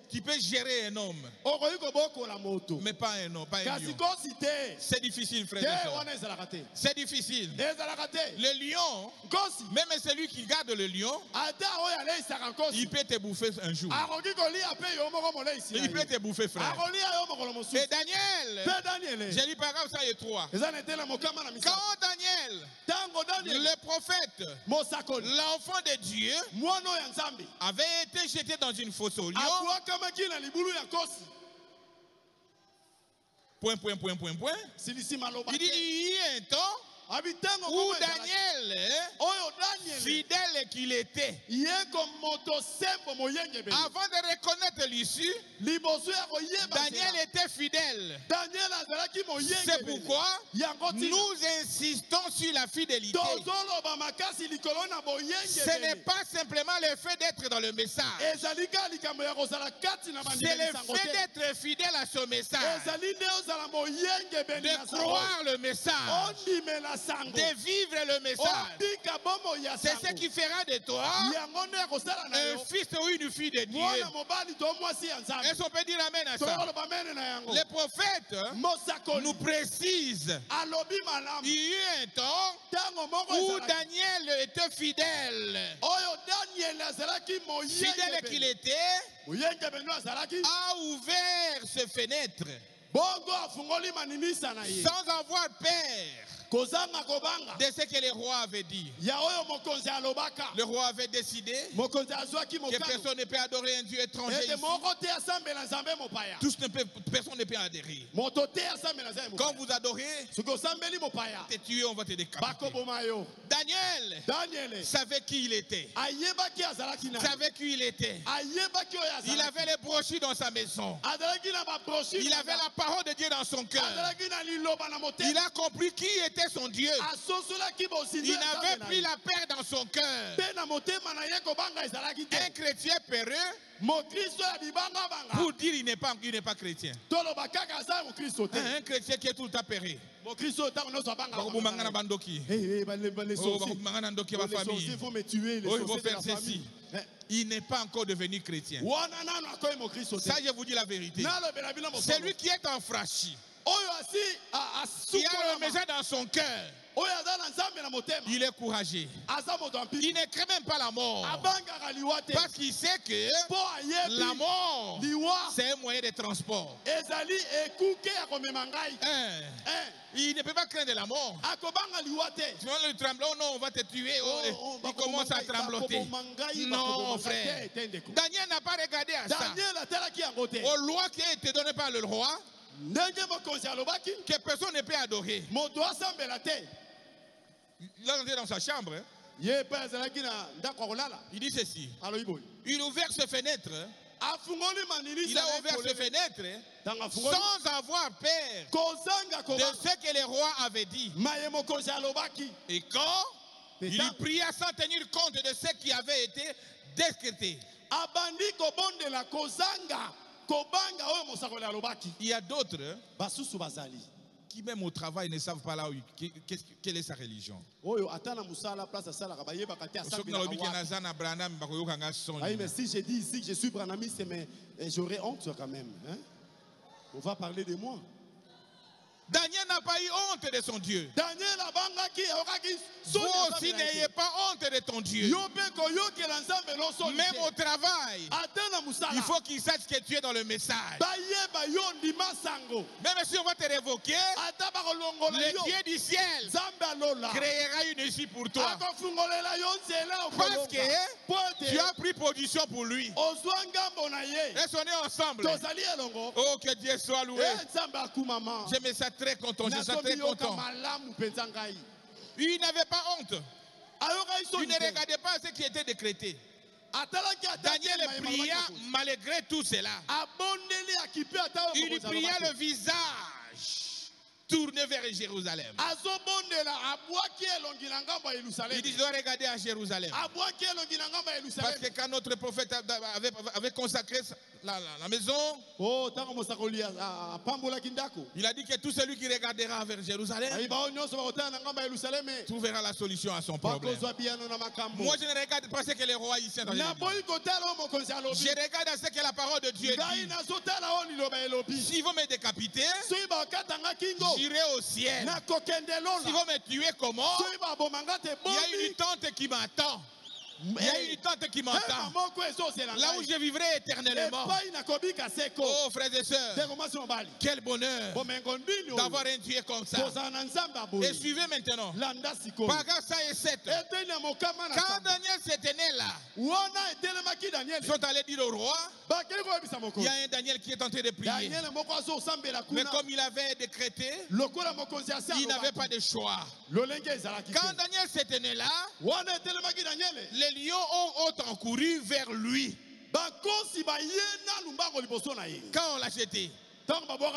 Tu peux gérer un homme, mais pas un homme, pas un lion. C'est difficile, frère et sœur. C'est difficile. Le lion, même celui qui garde le lion, il peut te bouffer un jour. Il peut te bouffer, frère. Et Daniel, j'ai lu paragraphe 103. Quand Daniel, le prophète, l'enfant de Dieu, avait été jeté dans une fosse au lion, point. Il dit, il y a un temps où Daniel, fidèle qu'il était, avant de reconnaître l'issue, Daniel était fidèle. C'est pourquoi nous insistons sur la fidélité. Ce n'est pas simplement le fait d'être dans le message, c'est le fait d'être fidèle à ce message, de croire le message, de vivre le message. C'est ce qui fera de toi un fils ou une fille de Dieu. Est-ce qu'on peut dire amen à ça? Les prophètes nous précisent il y a eu un temps où Daniel était fidèle. Fidèle qu'il était, a ouvert ses fenêtres sans avoir peur. de ce que le roi avait dit. Le roi avait décidé que personne ne peut adorer un Dieu étranger ici. Personne ne peut adhérer. Quand vous adorez, t'es tué, on va te décapiter. Daniel savait qui il était. Savait qui il était. Il avait les brochures dans sa maison. Il avait la parole de Dieu dans son cœur. Il a compris qui était son Dieu. Il n'avait plus la paix dans son cœur. Un chrétien peureux pour dire il n'est pas chrétien. Un chrétien qui est tout le temps peureux. Il faut me tuer. Il faut faire ceci. Il n'est pas encore devenu chrétien. Ça, je vous dis la vérité. Celui qui est enfranchi, qui a le message dans son cœur, il est courageux. Il ne craint même pas la mort. Parce qu'il sait que la mort, c'est un moyen de transport. Il ne peut pas craindre la mort. Tu vois le tremblement, oh non, on va te tuer. Il commence à trembloter. Non, frère. Daniel n'a pas regardé à ça. Aux lois qui ont été données par le roi, que personne ne peut adorer. Il est rentré dans sa chambre. Il dit ceci. Il a ouvert ses fenêtres. Il a ouvert ses fenêtres sans avoir peur de ce que le roi avait dit. Et quand il pria sans tenir compte de ce qui avait été décrété. Il y a d'autres qui même au travail ne savent pas là quelle est sa religion. Mais si je dis ici que je suis branamiste, j'aurais honte quand même. Hein? On va parler de moi. Daniel n'a pas eu honte de son Dieu. Vous aussi n'ayez pas honte de ton Dieu. Même au travail, il faut qu'il sache que tu es dans le message. Même si on va te révoquer, le Dieu du ciel créera une issue pour toi. Parce que tu as pris position pour lui. Est-ce qu'on est ensemble? Oh, que Dieu soit loué. Je me sens très content, je suis très content. Il n'avait pas honte. Il ne regardait pas ce qui était décrété. Daniel pria malgré tout cela. Il pria le visage tourné vers Jérusalem. Il dit, je dois regarder à Jérusalem. Parce que quand notre prophète avait consacré la maison, il a dit que tout celui qui regardera vers Jérusalem trouvera la solution à son problème. Moi, je ne regarde pas ce que les rois ici dans l'église. Je regarde à ce que la parole de Dieu dit. S'ils vont me décapiter, j'irai au ciel. S'ils vont me tuer, comment? Il y a une tente qui m'attend. Il y a une tente qui m'entend. Là où je vivrai éternellement. Oh frères et sœurs, quel bonheur d'avoir un Dieu comme ça. Et suivez maintenant. Paragraphe 100 et 7. Quand Daniel s'était né là, ils sont allés dire au roi, il y a un Daniel qui est en train de prier. Mais comme il avait décrété, il n'avait pas de choix. Quand Daniel s'était né là, les lions ont encouru vers lui. Quand on l'a jeté,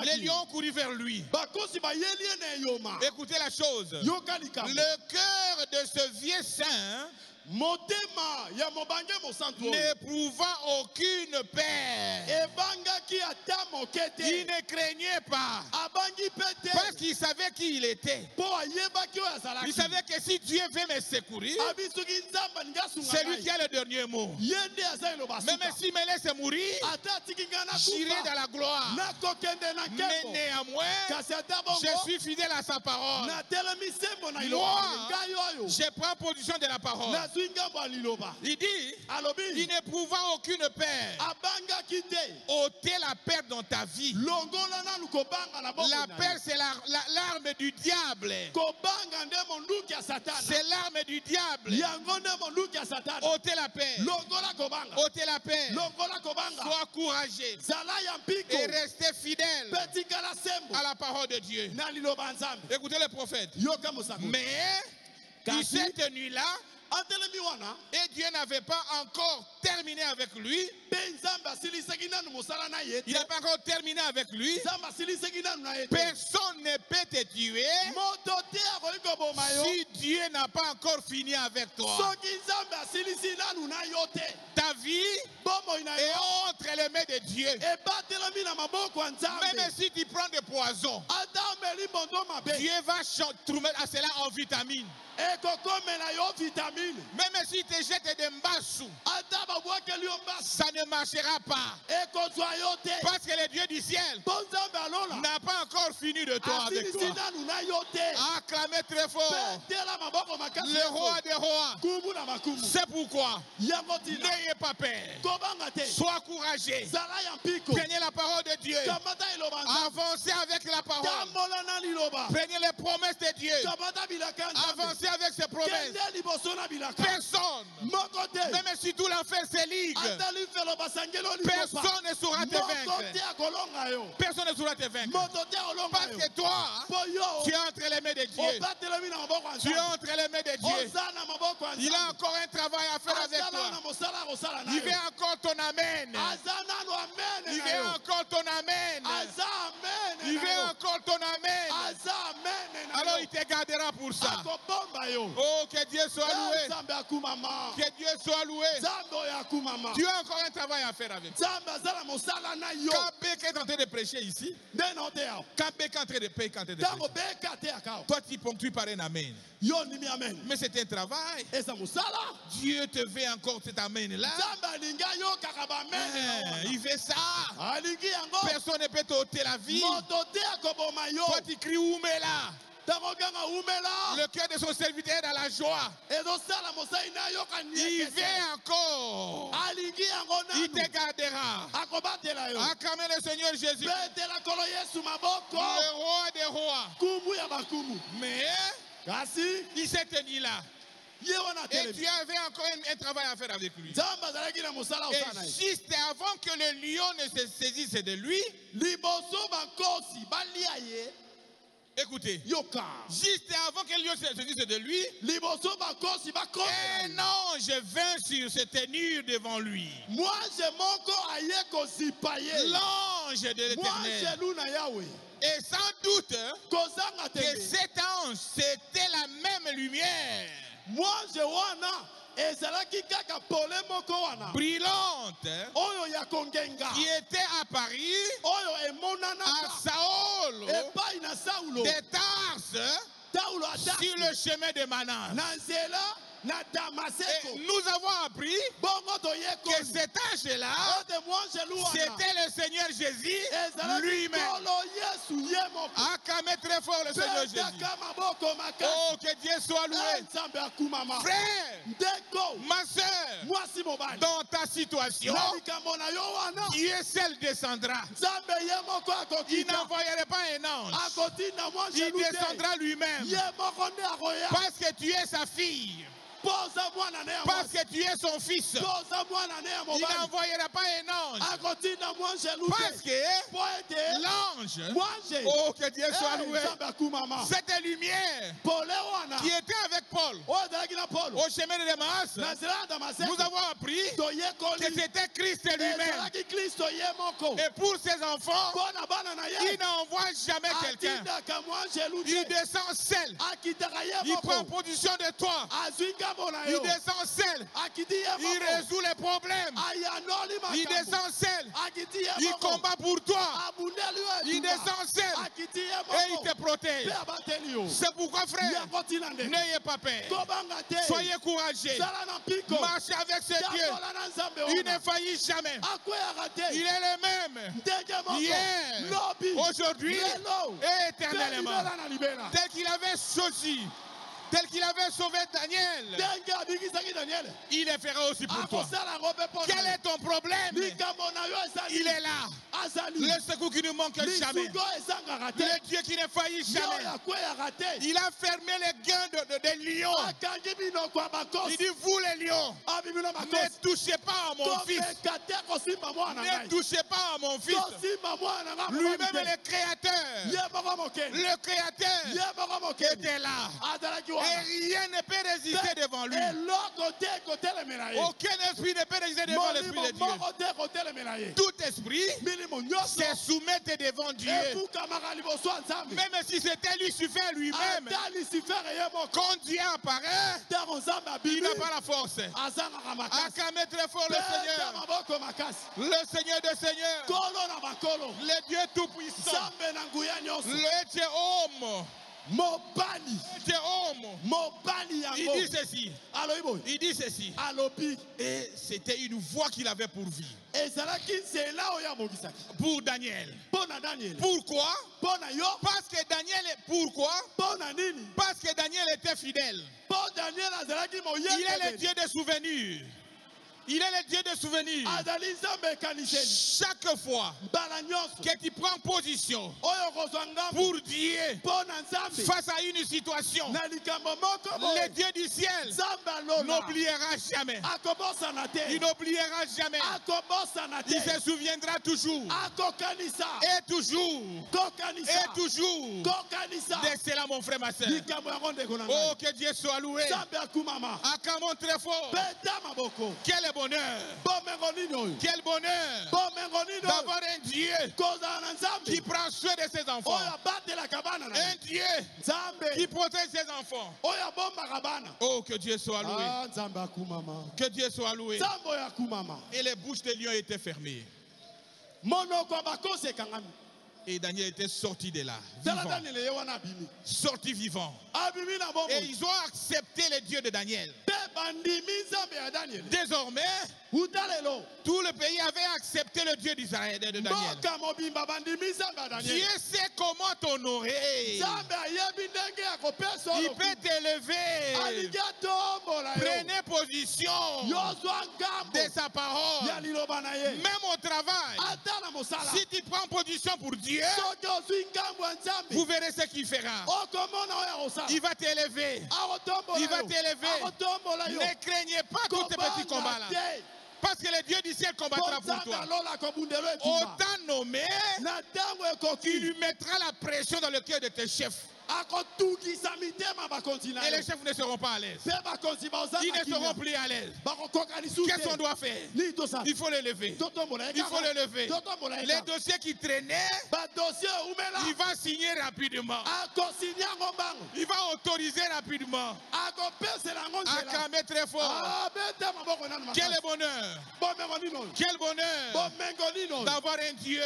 les lions ont couru vers lui. Écoutez la chose. Le cœur de ce vieux saint n'éprouva aucune paix. Il ne craignait pas. Parce qu'il savait qui il était. Il savait que si Dieu veut me secourir, c'est lui qui a le dernier mot. Même s'il me laisse mourir, j'irai dans la gloire. Mais néanmoins, je suis fidèle à sa parole. Moi, je prends position de la parole. Il dit, il n'éprouva aucune perte. Ôtez la perte dans ta vie. La la peur, c'est l'arme du diable. C'est l'arme du diable. Ôtez la paix. Ôtez la paix. Sois courageux. Et restez fidèle à la parole de Dieu. Écoutez le prophète. Mais il s'est tenu là. Et Dieu n'avait pas encore terminé avec lui. Il n'a pas encore terminé avec lui. Personne ne peut te tuer si Dieu n'a pas encore fini avec toi. Ta vie est entre les mains de Dieu. Même si tu prends des poisons, Dieu va trouver à cela en vitamine. Même si tu jettes des mbassous, ça ne marchera pas. Parce que le Dieu du ciel n'a pas encore fini de toi avec toi. Acclamez très fort le roi des rois. C'est pourquoi n'ayez pas peur. Sois courageux. Prenez la parole de Dieu. Avancez avec la parole. Prenez les promesses de Dieu. Avancez avec ses promesses. Personne, même si tout l'enfer se ligue, personne ne saura te vaincre. Personne ne saura te vaincre. Parce que toi, tu es entre les mains de Dieu. Tu es entre les mains de Dieu. Il a encore un travail à faire avec toi. Il veut encore ton amen. Il veut encore ton amen. Il veut encore ton amen. Alors il te gardera pour ça. Oh, que Dieu soit loué. Que Dieu soit loué. Tu as encore un travail à faire avec toi. Quand Bek est en train de prêcher ici, quand Bek est en train de prêcher, toi tu ponctues par un amen. Mais c'est un travail. Dieu te veut encore cet amen-là. Il fait ça. Personne ne peut t'ôter la vie. Toi tu cries Oumela. Le cœur de son serviteur est dans la joie. Il vient encore. Il te gardera. Acclamez le Seigneur Jésus. Le roi des rois. Mais il s'est tenu là. Et tu avais encore un travail à faire avec lui. Et juste avant que le lion ne se saisisse de lui, écoutez, juste avant que le lion se saisisse de lui, un ange vint sur se tenir devant lui. L'ange de l'Éternel. Et sans doute que cet ange, c'était la même lumière. Brillante, qui était à Paris, à Saul, de Tarse, sur le chemin de Manas. Et nous avons appris que cet ange-là, c'était le Seigneur Jésus lui-même. Acclamez très fort le Seigneur Jésus. Oh, que Dieu soit loué. Frère, ma soeur, dans ta situation, Dieu seul descendra. Il n'envoyerait pas un ange. Il descendra lui-même. Parce que tu es sa fille. Parce que tu es son fils. Il n'envoyera pas un ange. Parce que l'ange, oh que Dieu soit loué, cette lumière qui était avec Paul au chemin de Damas, nous avons appris que c'était Christ lui-même. Et pour ses enfants, il n'envoie jamais quelqu'un. Il descend seul. Il prend position de toi. Il descend seul. Il résout les problèmes. Il descend seul. Il combat pour toi. Il descend seul. Et il te protège. C'est pourquoi, frère, n'ayez pas peur. Soyez courageux. Marchez avec ce Dieu. Il ne faillit jamais. Il est le même. Hier, aujourd'hui et éternellement. Tel qu'il avait choisi tel qu'il avait sauvé Daniel, il le fera aussi pour toi. Quel est ton problème? Il est là. Le secours qui ne manque jamais. Le Dieu qui ne faillit jamais. Il a fermé les gains des lions. Il dit, vous les lions, ne touchez pas à mon fils. Ne touchez pas à mon fils. Lui-même est le créateur. Le créateur était là. Et rien ne peut résister devant lui. Aucun esprit ne peut résister devant l'esprit de Dieu. Tout esprit se soumet devant Dieu. Même si c'était Lucifer lui-même, quand Dieu apparaît, il n'a pas la force. Acclamez très fort le Seigneur. Le Seigneur des Seigneurs. Le Dieu tout-puissant. Le Dieu homme. Il dit ceci. Il dit ceci. Et c'était une voix qu'il avait pour vie. Pour Daniel. Pourquoi? Parce que Daniel est pourquoi? Parce que Daniel était fidèle. Il est le Dieu des souvenirs. Il est le Dieu des souvenirs. Chaque fois que tu prends position pour Dieu face à une situation, le Dieu du ciel n'oubliera jamais. Il n'oubliera jamais. Il se souviendra toujours. Et toujours. Et toujours. De cela, mon frère, ma soeur. Oh, que Dieu soit loué. Acclamons très fort. Quel est bonheur. Quel bonheur d'avoir un Dieu qui prend soin de ses enfants. Un Dieu qui protège ses enfants. Oh, que Dieu soit loué. Que Dieu soit loué. Et les bouches des lions étaient fermées. Et Daniel était sorti de là, vivant. Sorti vivant. Et ils ont accepté le Dieu de Daniel. Désormais, tout le pays avait accepté le Dieu d'Israël de Daniel. Dieu sait comment t'honorer. Il peut t'élever. Prenez position de sa parole. Même au travail, si tu prends position pour Dieu, vous verrez ce qu'il fera. Il va t'élever. Il va t'élever. Ne craignez pas tous ces petits combats-là. Parce que le Dieu du ciel combattra pour toi. Autant nommé, il lui mettra la pression dans le cœur de tes chefs. Et les chefs ne seront pas à l'aise. Ils ne seront plus à l'aise. Qu'est-ce qu'on doit faire? Il faut le lever. Il faut le lever. Les dossiers qui traînaient, il va signer rapidement. Il va autoriser rapidement. Acclamer très fort. Quel bonheur. Quel bonheur d'avoir un Dieu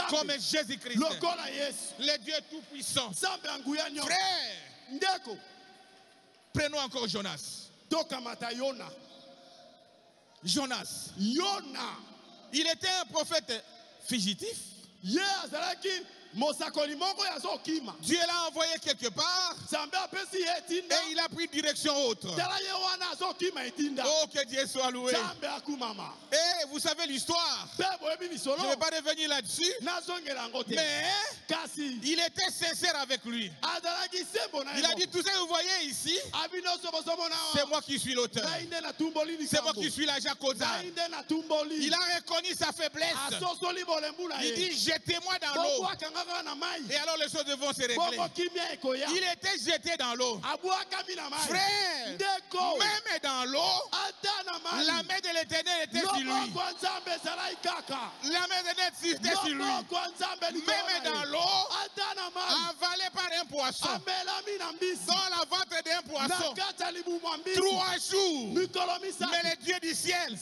comme Jésus-Christ. Le Dieu tout-puissant. Frère, prenons encore Jonas. Jonas. Il était un prophète fugitif. Dieu l'a envoyé quelque part et il a pris direction autre. Oh, que Dieu soit loué. Et vous savez l'histoire. Je ne vais pas revenir là-dessus. Mais il était sincère avec lui. Il a dit, tout ça que vous voyez ici, c'est moi qui suis l'auteur. C'est moi qui suis l'agent causal. Il a reconnu sa faiblesse. Il dit, jetez-moi dans l'eau. Et alors les choses vont se régler. Il était jeté dans l'eau. Frère, même dans l'eau, la main de l'Éternel était sur lui. La main de l'Éternel était sur lui. Même dans l'eau, avalé par un poisson, dans la ventre d'un un poisson. 3 jours. Mais le Dieu du ciel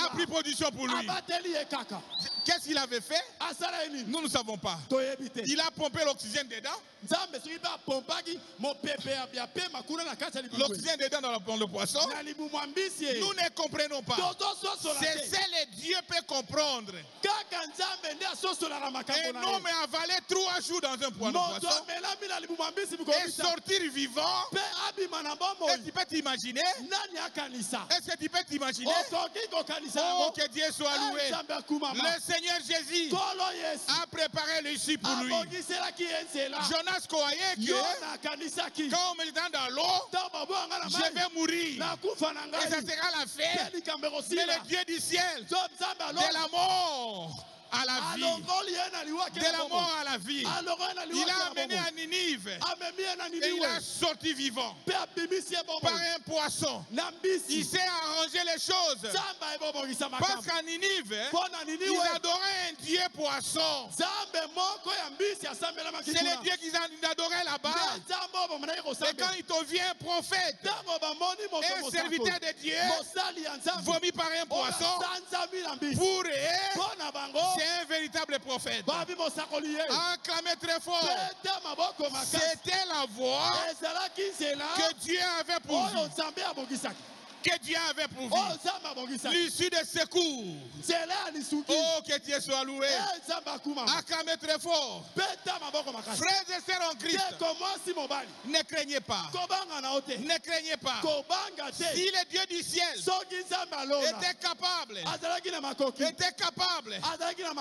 a pris position pour lui. Qu'est-ce qu'il avait fait? Nous ne savons pas. Il a pompé l'oxygène dedans. L'oxygène dedans dans le poisson. Nous ne comprenons pas. C'est le Dieu peut comprendre. Un homme est avalé 3 jours dans un poisson et sortir vivant. Est-ce que tu peux t'imaginer? Est-ce que tu peux t'imaginer? Oh, que Dieu soit loué. Le Seigneur Jésus a préparé l'issue pour lui. Jonas croyait que quand on me donne dans l'eau, je vais mourir. Et ça sera la fête. Mais le Dieu du ciel, de la mort à la vie, de la mort à la vie, il a amené à Ninive et il a sorti vivant par un poisson. Il s'est arrangé les choses parce qu'à Ninive, ils adoraient un Dieu poisson. C'est le Dieu qu'ils adoraient là-bas. Et quand il te vient un prophète, un serviteur de Dieu, vomi par un poisson, pour eux, c'est un véritable prophète. Acclamez très fort. C'était la voix que Dieu avait pour vous. Que Dieu avait pourvu. L'issue de secours. Oh, que Dieu soit loué. Acclamez très fort. Frères et sœurs en Christ, ne craignez pas. Ne craignez pas. Si le Dieu du ciel était capable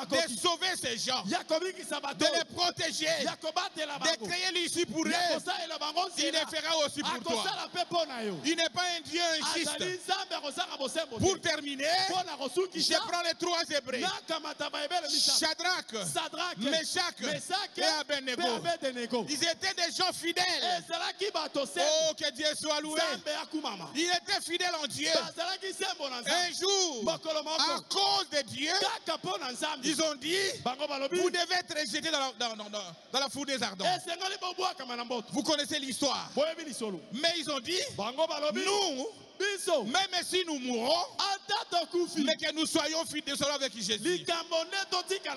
de sauver ces gens, de les protéger, de créer l'issue pour eux, il le fera aussi pour toi. Il n'est pas un Dieu injuste. Pour terminer, je prends les 3 Hébreux, Shadrach, Meshach et Abednego. Ils étaient des gens fidèles. Oh, que Dieu soit loué. Ils étaient fidèles en Dieu. Un jour, à cause de Dieu, ils ont dit, vous devez être jetés dans la fournaise ardente. Vous connaissez l'histoire. Mais ils ont dit, nous, même si nous mourrons, mais que nous soyons fidèles avec Jésus.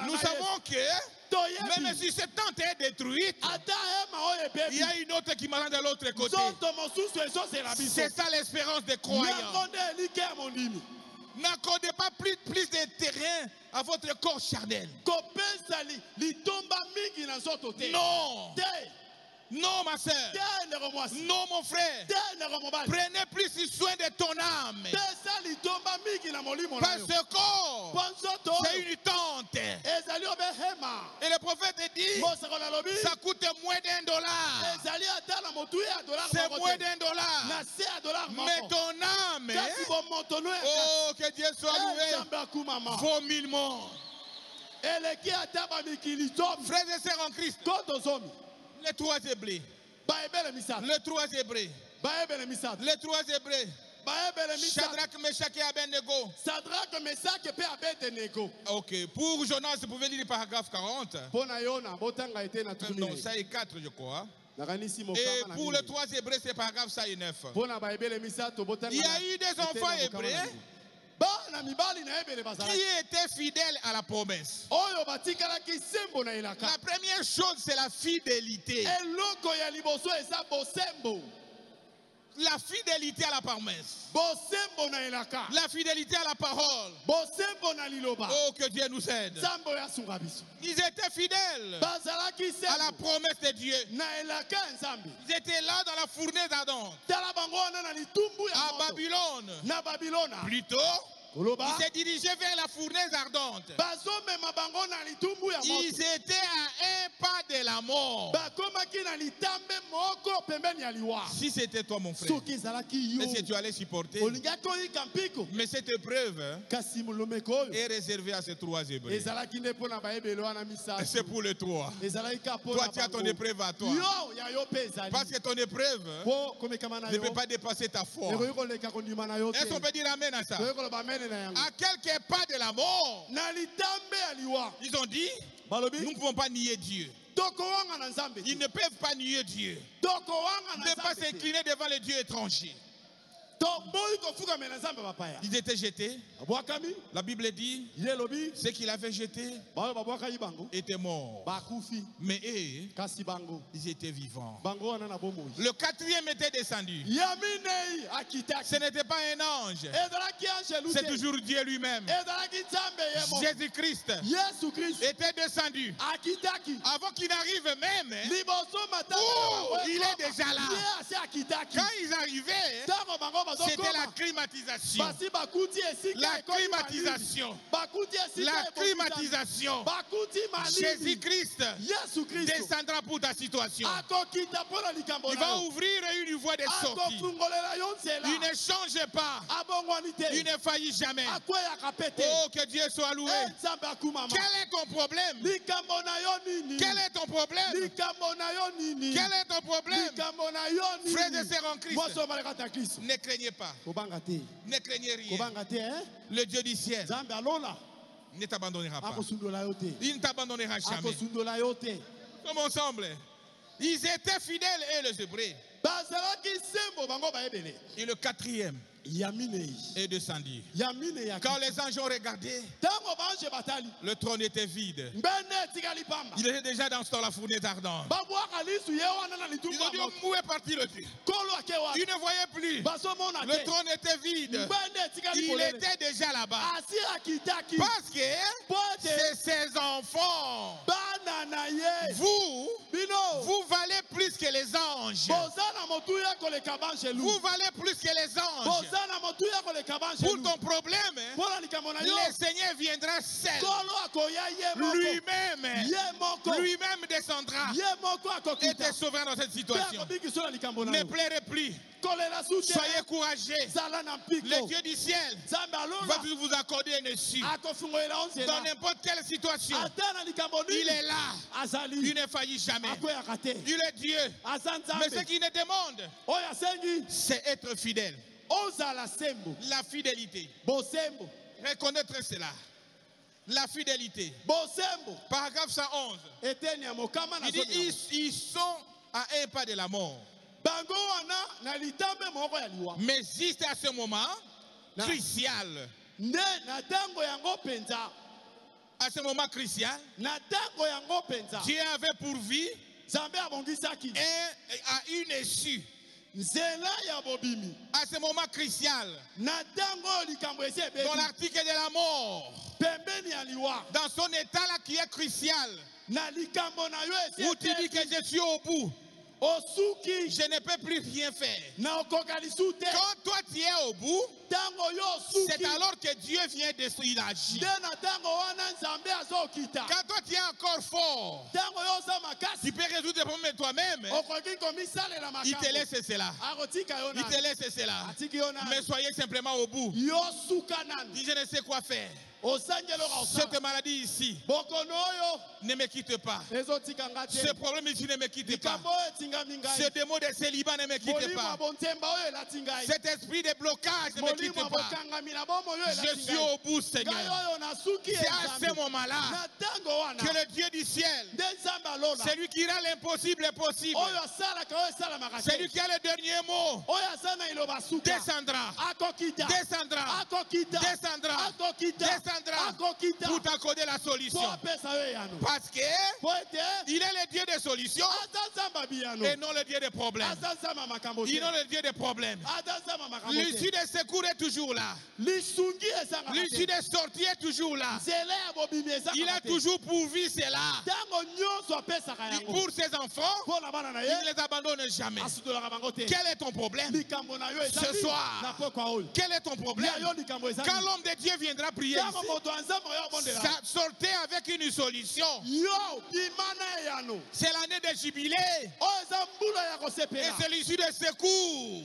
Nous savons que même si cette tente est détruite, il y a une autre qui m'attend de l'autre côté. C'est ça l'espérance des croyants. N'accordez pas plus de terrain à votre corps charnel. Non. Non, ma soeur. Non, mon frère. Prenez plus soin de ton âme. Parce que ce corps, c'est une tente. Et le prophète dit, ça coûte moins $1. C'est moins $1. Mais ton âme, oh, que Dieu soit loué, vaut 1000 morts. Frères et sœurs en Christ, les 3 Hébreux. Les 3 Hébreux. Les 3 Hébreux. Shadrach, Meshach et Abednego. Ok. Pour Jonas, vous pouvez lire le paragraphe 40. Non, ça est 4, je crois. Et pour les 3 Hébreux, c'est paragraphe ça est 9. Il y a eu des enfants hébreux qui étaient fidèles à la promesse. La première chose, c'est la fidélité. La fidélité à la promesse. La fidélité à la parole. Oh, que Dieu nous aide. Ils étaient fidèles à la promesse de Dieu. Ils étaient là dans la fournaise ardente. À Babylone. Plutôt, ils se dirigeaient vers la fournaise ardente. Ils étaient à un pas de la mort. Si c'était toi, mon frère, est-ce que tu allais supporter? Mais cette épreuve est réservée à ces 3 Hébreux. C'est pour les 3. Toi, tu as ton épreuve à toi. Parce que ton épreuve ne peut pas dépasser ta foi. Est-ce qu'on peut dire amen à ça? À quelques pas de la mort, ils ont dit, nous ne pouvons pas nier Dieu. Ils ne peuvent pas nier Dieu. Ils ne peuvent pas s'incliner devant les dieux étrangers. Ils étaient jetés. La Bible dit ce qu'il avait jeté était mort. Mais eux, ils étaient vivants. Le quatrième était descendu. Ce n'était pas un ange. C'est toujours Dieu lui-même. Jésus-Christ était descendu. Avant qu'il n'arrive même, il est déjà là. Quand ils arrivaient, c'était la climatisation. La climatisation. La climatisation. Jésus-Christ descendra pour ta situation. Il va ouvrir une voie de sortie. Il ne change pas. Il ne faillit jamais. Oh, que Dieu soit loué. Quel est ton problème? Quel est ton problème? Quel est ton problème? Frères et sœurs en Christ, ne craignez pas. Ne craignez rien. Le Dieu du ciel ne t'abandonnera pas. Il ne t'abandonnera jamais. Comme ensemble, ils étaient fidèles et les Hébreux. Et le quatrième est descendu. Quand les anges ont regardé, le trône était vide. Il était déjà dans la fournaise ardente. Ils ont dit, où est parti le Dieu? Ils ne voyaient plus. Le trône était vide. Il était déjà là-bas. Parce que c'est ses enfants. Vous valez plus que les anges. Vous valez plus que les anges. Pour ton problème, le Seigneur viendra seul. Lui-même descendra et te sauvera dans cette situation. Ne pleurez plus. Soyez courageux. Le Dieu du ciel va vous accorder un issue. Dans n'importe quelle situation, il est là. Il ne faillit jamais. Il est Dieu. Mais ce qu'il ne demande, c'est être fidèle. La fidélité. Reconnaître cela. La fidélité. Paragraphe 111. Il dit ils sont à un pas de la mort. Mais juste à ce moment crucial. À ce moment crucial, Dieu avait pourvu à une issue. À ce moment crucial, dans l'article de la mort, dans son état là qui est crucial, où tu dis que je suis au bout, je ne peux plus rien faire. Quand toi tu es au bout, c'est alors que Dieu vient de agir. Quand toi tu es encore fort, tu peux résoudre tes problèmes toi-même. Il te laisse cela. Il te laisse cela. Mais soyez simplement au bout. Dis, je ne sais quoi faire. Cette maladie ici ne me quitte pas. Ce problème ici ne me quitte pas. Ce démon de célibat ne me quitte pas. Cet esprit de blocage ne me quitte pas. Je suis au bout, Seigneur. C'est à ce moment-là que le Dieu du ciel, c'est lui qui rend l'impossible possible. C'est lui qui a le dernier mot. Descendra. Descendra. Descendra. Descendra pour t'accorder la solution. Parce que il est le Dieu des solutions et non le Dieu des problèmes. Il est non le Dieu des problèmes. L'issue des secours est toujours là. L'issue des sorties est toujours là. Il a toujours pourvu cela. Pour ses enfants, il ne les abandonne jamais. Quel est ton problème ce soir? Quel est ton problème? Quand l'homme de Dieu viendra prier, sortez avec une solution. C'est l'année des jubilés. Et c'est l'issue des secours.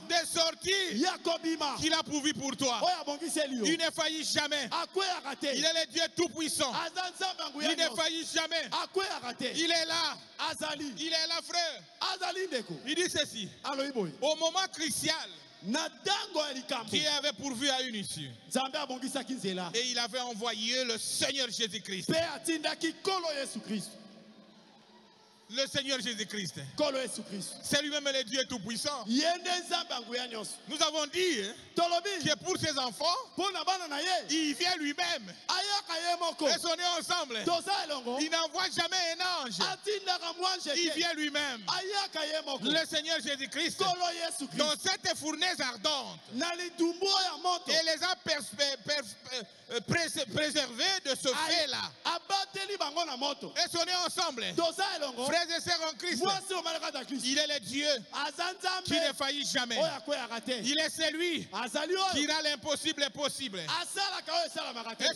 Des sorties qu'il a pourvu pour toi. Il ne faillit jamais. Il est le Dieu tout-puissant. Il ne faillit jamais. Il est là. Il est là, frère. Il dit ceci. Au moment crucial, Dieu avait pourvu à une issue. Et il avait envoyé le Seigneur Jésus-Christ. Le Seigneur Jésus-Christ. C'est lui-même le Dieu Tout-Puissant. Nous avons dit que pour ses enfants, il vient lui-même. Et on est ensemble. Il n'envoie jamais un ange. Il vient lui-même. Le Seigneur Jésus-Christ, dans cette fournaise ardente, et les a préservés de ce fait-là. Et on est ensemble. Frères et sœurs en Christ, il est le Dieu qui ne faillit jamais. Il est celui qui rend l'impossible possible. Et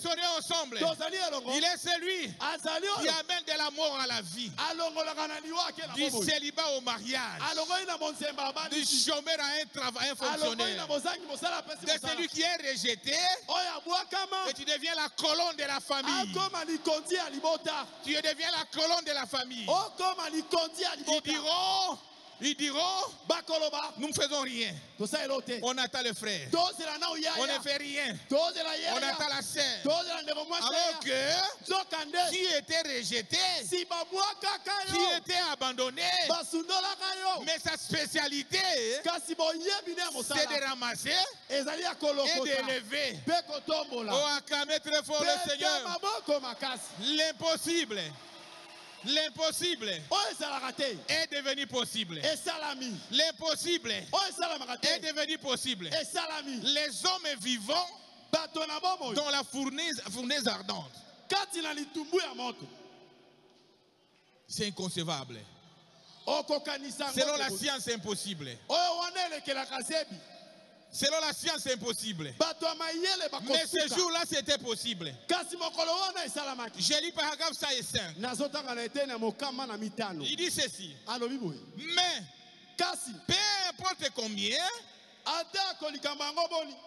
on est ensemble. Il est celui qui amène de la mort à la vie, du célibat au mariage, du chômeur à un travail, un fonctionnaire, de celui qui est rejeté et tu deviens la colonne de la famille. Tu deviens la colonne de la famille. Ils diront, nous ne faisons rien. On attend le frère. On ne fait rien. On attend la sœur. Alors que qui était rejeté, qui était abandonné, mais sa spécialité, c'est de ramasser et d'élever. Oh, acclamez très fort le Seigneur. L'impossible. L'impossible est devenu possible. L'impossible est devenu possible. Les hommes vivants dans la fournaise ardente. C'est inconcevable. Selon la science, c'est impossible. Selon la science, c'est impossible. Mais ce jour-là, c'était possible. Je lis paragraphe 5. Il dit ceci. Mais, peu importe combien,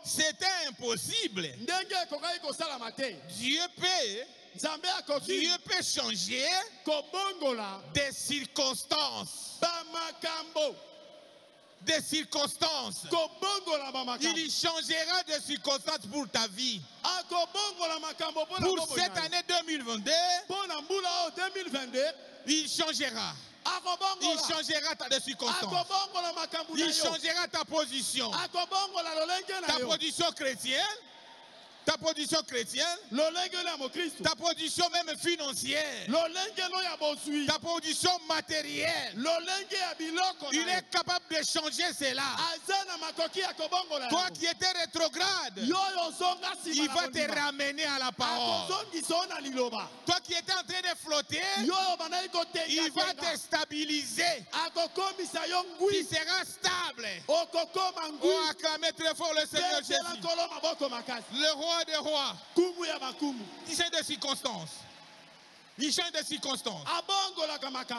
c'était impossible. Dieu peut changer des circonstances. Des circonstances. Il changera des circonstances pour ta vie. Pour cette année 2022, il changera. Il changera des circonstances. Il changera ta position. Ta position chrétienne. Ta position chrétienne, ta position même financière, ta position matérielle, il est capable de changer cela. Toi qui étais rétrograde, il va te ramener à la parole. Toi qui étais en train de flotter, il va te stabiliser. Tu seras stable. Oh, acclamez très fort le Seigneur Jésus. Le roi des rois. Il change de circonstances. Il change de circonstances.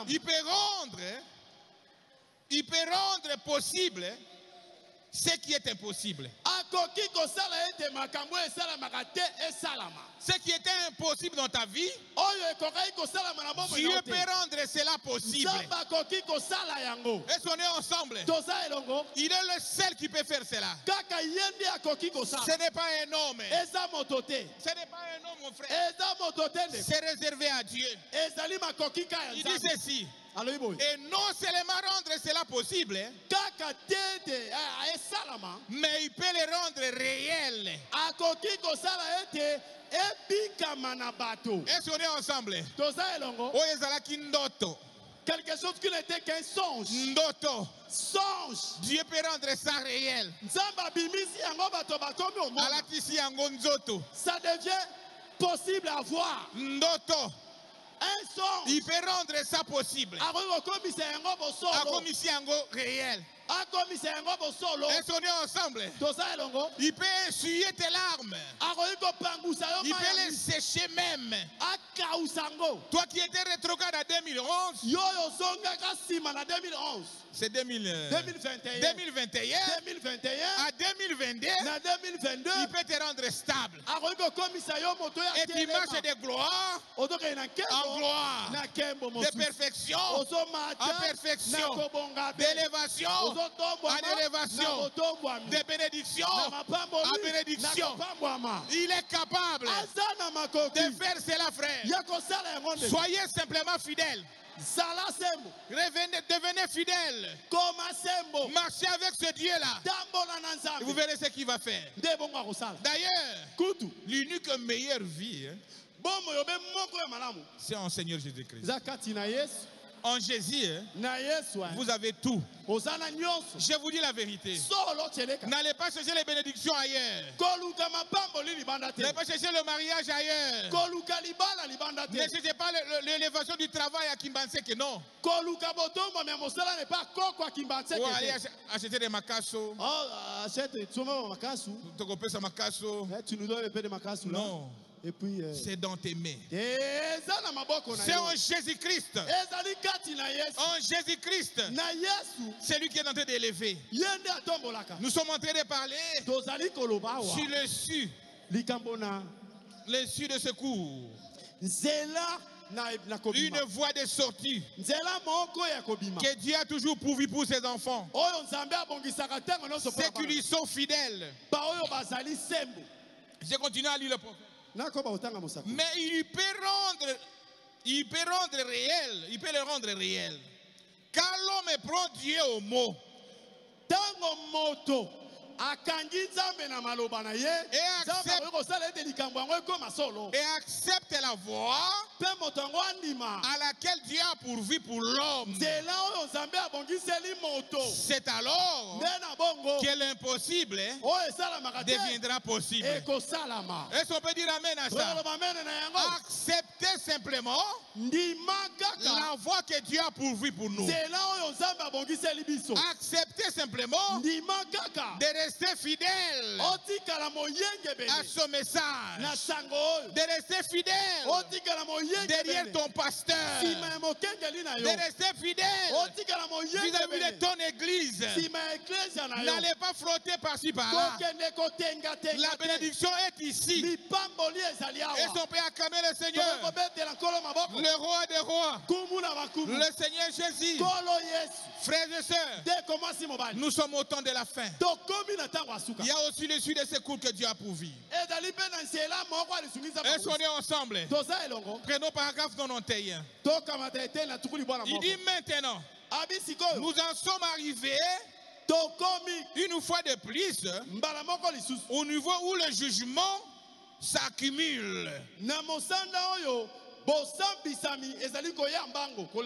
Il peut rendre possible ce qui est impossible. Ce qui était impossible dans ta vie, Dieu peut rendre cela possible. Est-ce qu'on est ensemble? Il est le seul qui peut faire cela. Ce n'est pas un homme. Ce n'est pas un homme, mon frère. C'est réservé à Dieu. Il dit ceci. Et non seulement rendre cela possible, mais il peut le rendre réel. Est-ce qu'on est ensemble? Quelque chose qui n'était qu'un songe. Dieu peut rendre ça réel. Ça devient possible à voir. Un songe. Il peut rendre ça possible. Réel. Est-ce qu'on est ensemble? Il peut essuyer tes larmes. Il peut les sécher même. Toi qui étais rétrograde à 2011, c'est 2021. À 2022, il peut te rendre stable. Et tu marches de gloire en gloire, de perfection en perfection, d'élévation à d'élévation, de bénédiction à bénédiction. Il est capable de faire cela, frère. Soyez simplement fidèles. Devenez fidèles. Marchez avec ce Dieu-là. Vous verrez ce qu'il va faire. D'ailleurs, l'unique meilleure vie, c'est en Seigneur Jésus-Christ. En Jésus, vous avez tout. Je vous dis la vérité. N'allez pas chercher les bénédictions ailleurs. N'allez pas chercher le mariage ailleurs. Ne cherchez pas l'élévation du travail à Kimbanseke, non. Ou allez acheter des macassos. Tu nous donnes un peu de macassos. Non. Et puis, c'est dans tes mains. C'est en Jésus-Christ. En Jésus-Christ. C'est lui qui est en train d'élever. Nous sommes en train de parler sur le su. Le su de secours. Une voie de sortie que Dieu a toujours pourvu pour ses enfants. Ceux qui lui sont fidèles. Je continue à lire le prophète. Mais il peut rendre réel. Il peut le rendre réel. Car l'homme prend Dieu au mot. Et accepte la voie à laquelle Dieu a pourvu pour l'homme. C'est alors que l'impossible deviendra possible. Est-ce qu'on peut dire amen à ça? Acceptez simplement la voie que Dieu a pourvu pour nous. Acceptez simplement de rester fidèle à ce message, de rester fidèle derrière ton pasteur, de rester fidèle vis-à-vis de ton église. N'allez pas frotter par-ci par-là. La bénédiction est ici. Est-ce qu'on peut acclamer le Seigneur, le roi des rois, le Seigneur Jésus? Frères et sœurs, nous sommes au temps de la fin. Il y a aussi le suivi de secours que Dieu a pourvu. Est-ce qu'on est ensemble? Prenons paragraphe 91. Il dit maintenant, nous en sommes arrivés une fois de plus au niveau où le jugement s'accumule.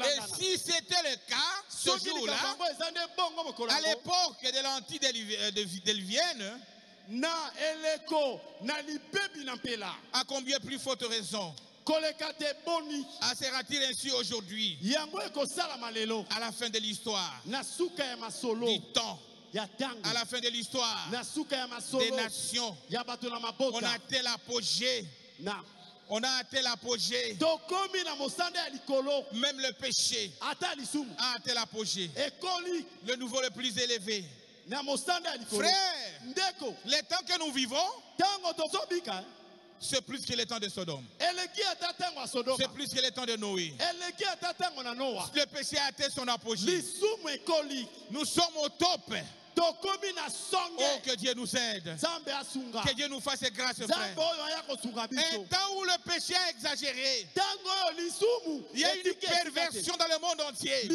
Et si c'était le cas, ce jour-là, à l'époque de l'Antidiluvienne, à combien plus forte raison sera-t-il ainsi aujourd'hui, à la fin de l'histoire, du temps, à la fin de l'histoire des nations? On a atteint l'apogée. On a atteint l'apogée. Même le péché a atteint l'apogée. Le niveau le plus élevé. Frère, les temps que nous vivons, c'est plus que les temps de Sodome. C'est plus que les temps de Noé. Le péché a atteint son apogée. Nous sommes au top. Oh, que Dieu nous aide. Que Dieu nous fasse grâce, frère. Un temps où le péché a exagéré. Il y a une perversion dans le monde entier.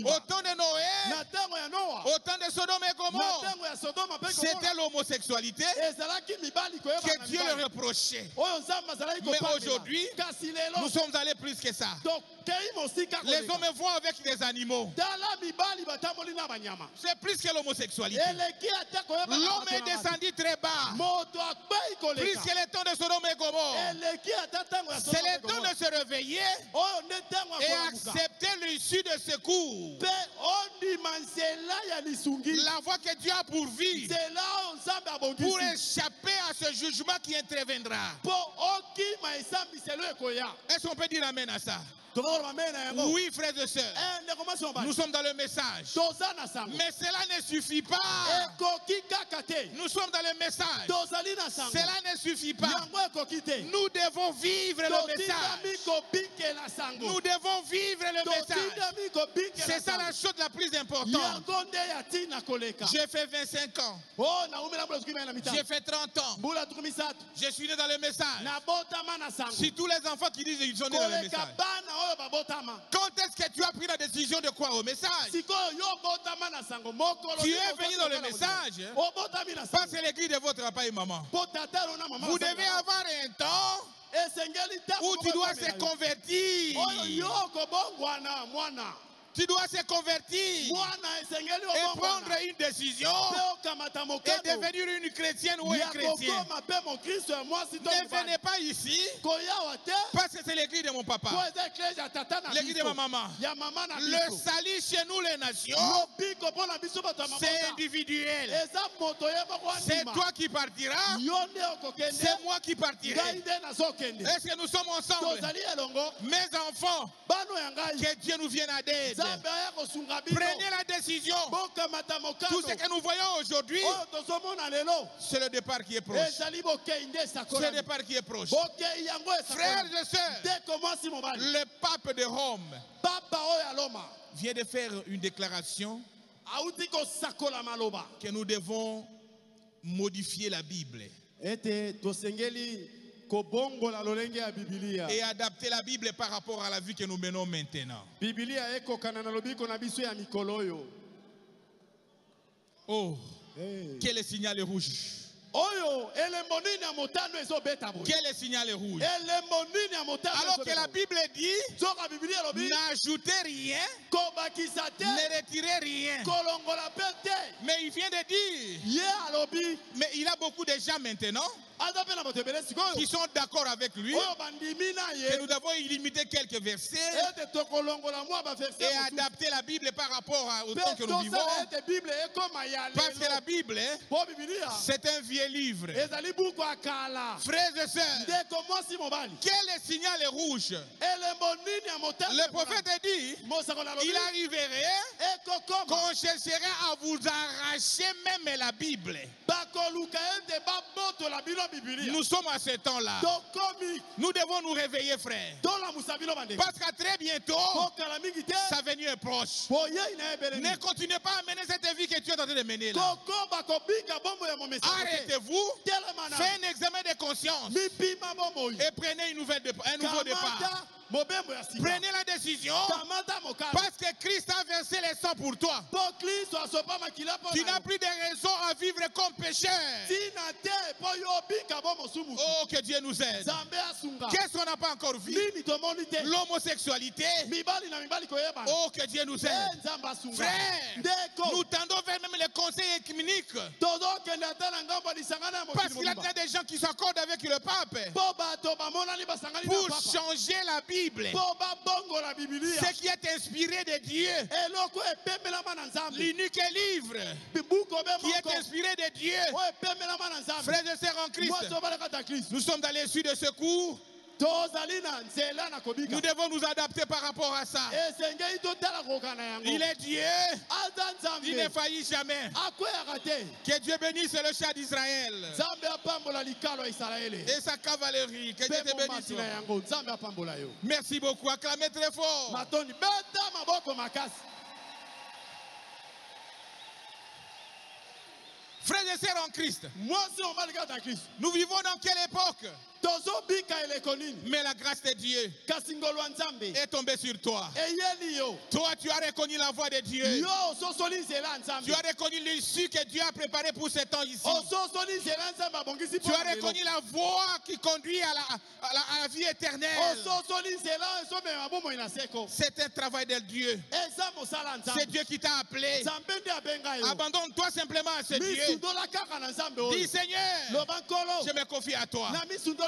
Au temps de Noé, au temps de Sodome et Gomorrhe, c'était l'homosexualité que Dieu le reprochait. Mais aujourd'hui, nous sommes allés plus que ça. Les hommes vont avec des animaux. C'est plus que l'homosexualité. L'homme est descendu très bas. Plus que le temps de Sodome et Gomorrhe. C'est le temps de se réveiller et accepter l'issue de secours. La voie que Dieu a pourvue pour échapper à ce jugement qui interviendra. Est-ce qu'on peut dire amen à ça? Oui, frères et sœurs, nous sommes dans le message. Mais cela ne suffit pas. Nous sommes dans le message. Cela ne suffit pas. Nous devons vivre le message. Nous devons vivre le message. C'est ça la chose la plus importante. J'ai fait 25 ans. J'ai fait 30 ans. Je suis né dans le message. Si tous les enfants qui disent qu'ils sont nés dans le message, quand est-ce que tu as pris la décision de croire au message? Tu es venu dans le message parce que l'église de votre papa et maman. Vous devez avoir un temps où tu dois se convertir. Tu dois se convertir et prendre une décision et devenir une chrétienne ou un chrétien. Ne venez pas ici parce que c'est l'église de mon papa, l'église de ma maman. Le salut chez nous les nations, c'est individuel. C'est toi qui partiras, c'est moi qui partirai. Est-ce que nous sommes ensemble? Mes enfants, que Dieu nous vienne à d'aide. Prenez la décision. Tout ce que nous voyons aujourd'hui, c'est le départ qui est proche. C'est le départ qui est proche. Frères et sœurs, le pape de Rome vient de faire une déclaration que nous devons modifier la Bible et adapter la Bible par rapport à la vie que nous menons maintenant. Oh, quel est le signal rouge? Quel est le signal rouge? Alors que la Bible dit, n'ajoutez rien, ne retirez rien. Mais il vient de dire, mais il a beaucoup de gens maintenant qui sont d'accord avec lui que nous devons limiter quelques versets et adapter la Bible par rapport au temps que nous vivons. Parce que la Bible, c'est un vieux livre. Frères et sœurs, quel est le signal rouge? Le prophète dit, il arriverait qu'on chercherait à vous arracher même la Bible. Nous sommes à ce temps-là. Nous devons nous réveiller, frères. Parce qu'à très bientôt, sa venue est proche. Ne continuez pas à mener cette vie que tu es en train de mener là. Arrêtez-vous, faites un examen de conscience et prenez un nouveau départ. Prenez la décision parce que Christ a versé le sang pour toi. Tu n'as plus de raison à vivre comme pécheur. Oh, que Dieu nous aide. Qu'est-ce qu'on n'a pas encore vu? L'homosexualité. Oh, que Dieu nous aide. Frère, nous tendons vers même les conseils écuméniques. Parce qu'il y a des gens qui s'accordent avec le pape pour changer la Bible. Ce qui est inspiré de Dieu, l'unique livre qui est inspiré de Dieu. Frères et sœurs en Christ, nous sommes dans les suites de secours. Nous devons nous adapter par rapport à ça. Il est Dieu. Il ne faillit jamais. Que Dieu bénisse le chat d'Israël et sa cavalerie. Que Dieu te bénisse. Merci beaucoup. Acclamez très fort. Frères et sœurs en Christ, nous vivons dans quelle époque? Mais la grâce de Dieu est tombée sur toi. Toi, tu as reconnu la voix de Dieu. Tu as reconnu l'issue que Dieu a préparée pour ce temps ici. Tu as reconnu la voie qui conduit à la vie éternelle. C'est un travail de Dieu. C'est Dieu qui t'a appelé. Abandonne-toi simplement à ce Dieu. Dis Seigneur, je me confie à toi.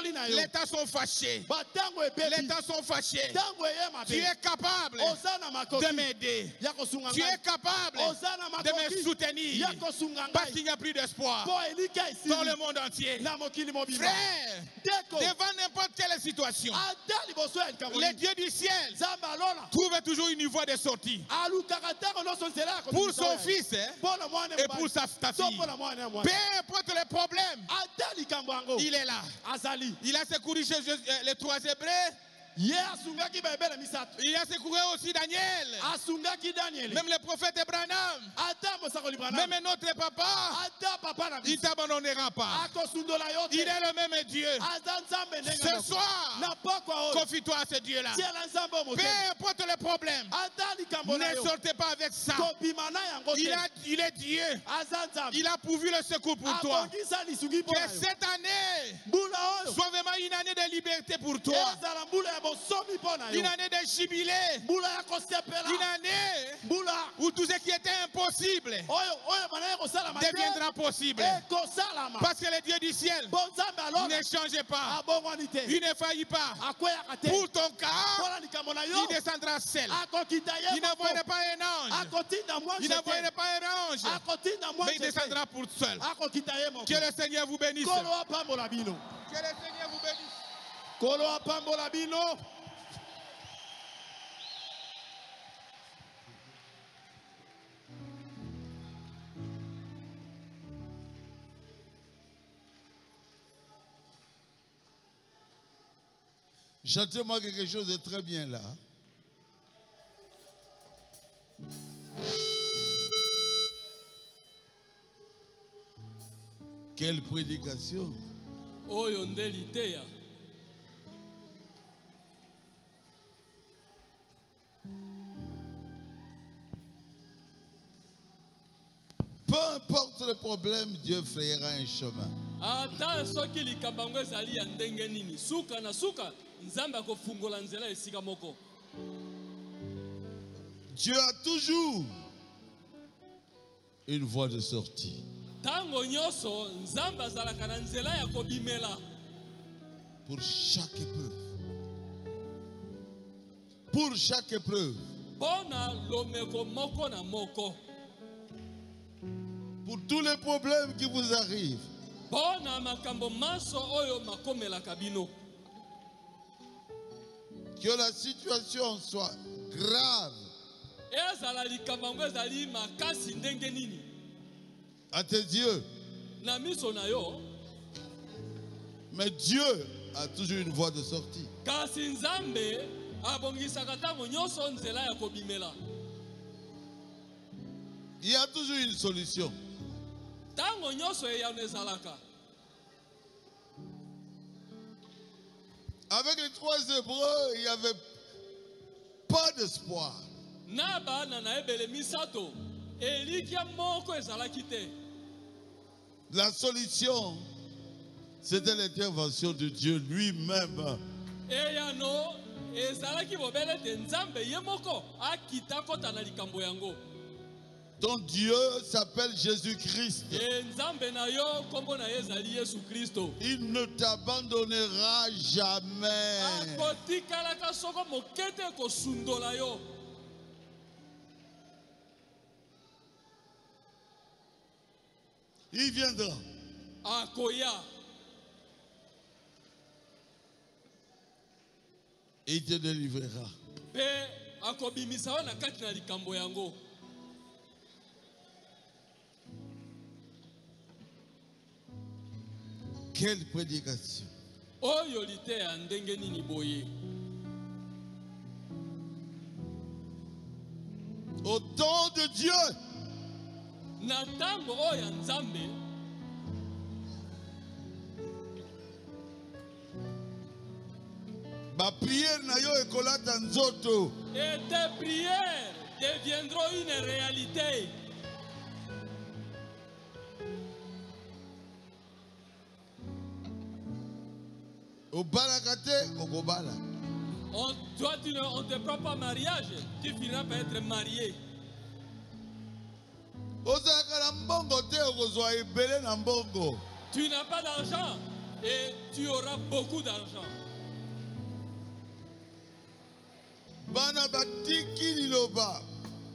Les temps sont fâchés. Les temps sont fâchés. Tu es capable de m'aider. Tu es capable de me soutenir. Parce qu'il n'y a plus d'espoir dans le monde entier. Frère, devant n'importe quelle situation, le Dieu du ciel trouve toujours une voie de sortie. Pour son fils et pour sa fille. Peu importe le problème, il est là. Il a secouru chez les 3 Hébreux. Il a secouru aussi Daniel. Même le prophète Branham. Même notre papa. Il ne t'abandonnera pas. Il est le même Dieu. Ce soir, confie-toi à ce Dieu-là. Peu importe le problème, ne sortez pas avec ça. Il est Dieu. Il a pourvu le secours pour toi. Que cette année soit vraiment une année de liberté pour toi. Une année de jubilé. Une année où tout ce qui était impossible deviendra possible. Parce que le Dieu du ciel ne change pas. Il ne faillit pas. Pour ton cas, il descendra seul. Il n'envoiera pas un ange. Il n'envoiera pas un ange. Mais il descendra pour seul. Que le Seigneur vous bénisse. Que le Seigneur vous bénisse. Chantez-moi quelque chose de très bien là. Quelle prédication. Peu importe le problème, Dieu frayera un chemin. Dieu a toujours une voie de sortie. Pour chaque épreuve. Pour chaque épreuve. Pour tous les problèmes qui vous arrivent. Que la situation soit grave. À tes yeux. Mais Dieu a toujours une voie de sortie. Il y a toujours une solution. Avec les 3 Hébreux, il n'y avait pas d'espoir. La solution, c'était l'intervention de Dieu lui-même. Ton Dieu s'appelle Jésus-Christ. Il ne t'abandonnera jamais. Il viendra. Et il te délivrera. Quelle prédication. Au temps de Dieu. Ma prière na yo ekolata nzoto. Et tes prières deviendront une réalité. Toi, on ne te prend pas mariage, tu finiras par être marié. Tu n'as Tu n'as pas d'argent, et tu auras beaucoup d'argent.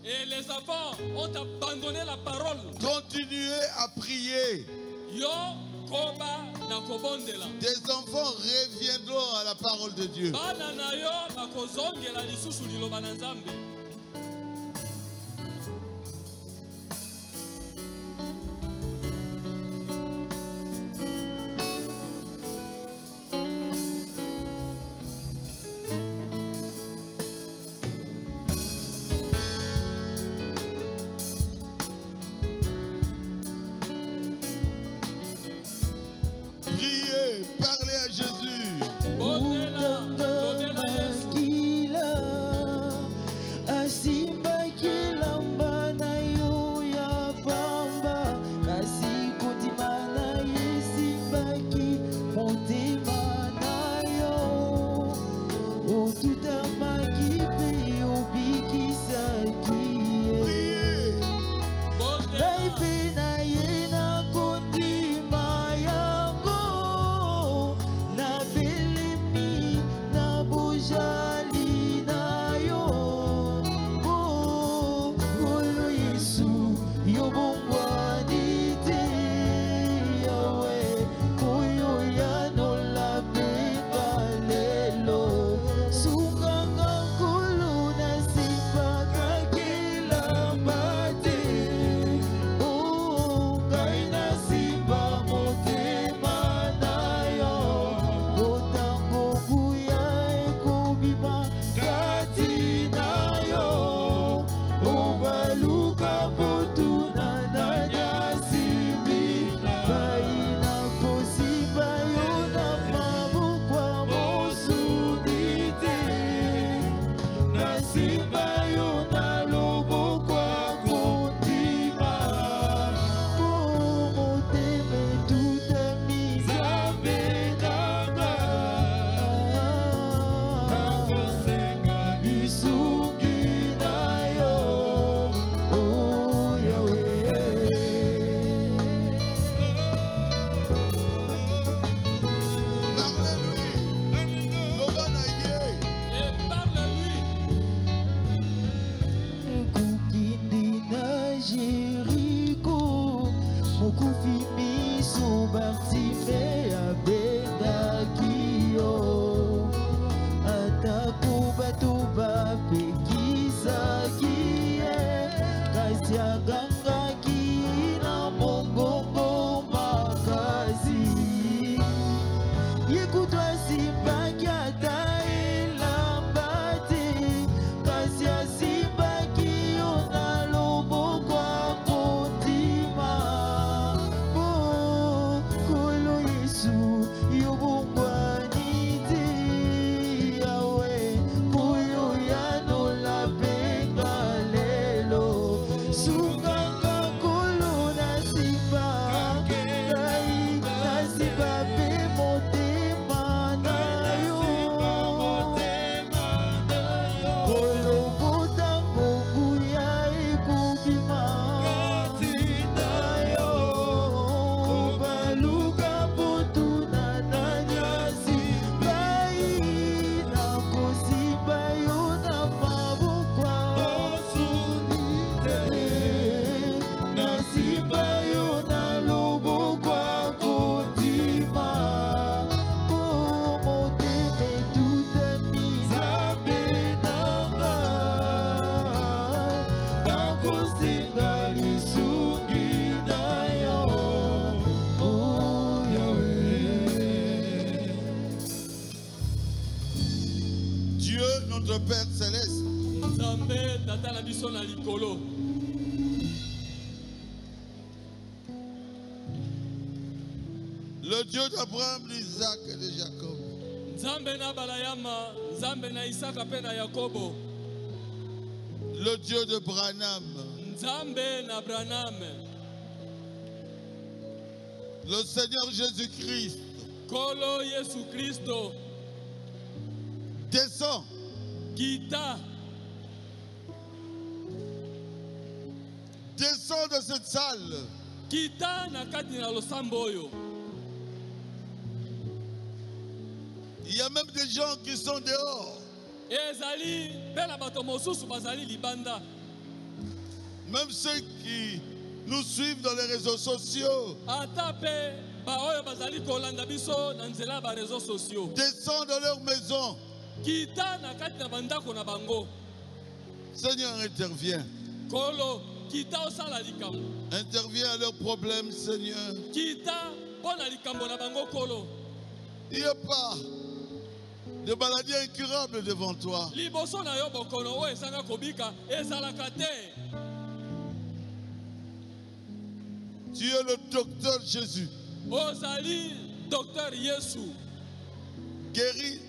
Et les enfants ont abandonné la parole. Continuez à prier. Des enfants reviendront à la parole de Dieu. Parlez à Jésus. Notre Père Céleste, le Dieu d'Abraham, d'Isaac et de Jacob, le Dieu de Branham, le Seigneur Jésus-Christ, descend. Descends de cette salle. y a même des gens qui sont dehors. Même ceux qui nous suivent dans les réseaux sociaux. Descendent dans leur maison. Seigneur, intervient. Intervient à leurs problèmes, Seigneur. Il n'y a pas de maladie incurable devant toi. Tu es le docteur Jésus. Guéris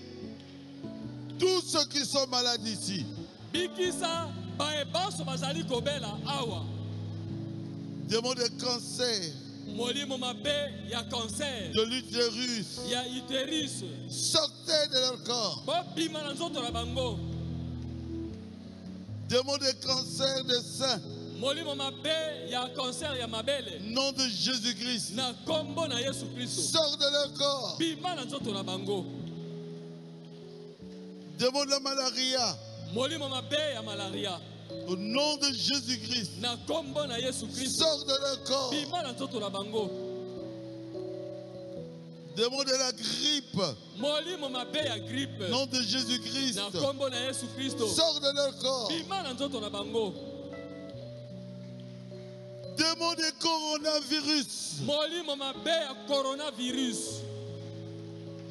tous ceux qui sont malades ici. Démon de cancer. De l'utérus. Sortez de leur corps. Démon de cancer de sein. Nom de Jésus-Christ. Sors de leur corps. Démon de la malaria. Au nom de Jésus-Christ. Sors de leur corps. Démon de la grippe. Nom de Jésus-Christ. Sors de leur corps. Démon de coronavirus.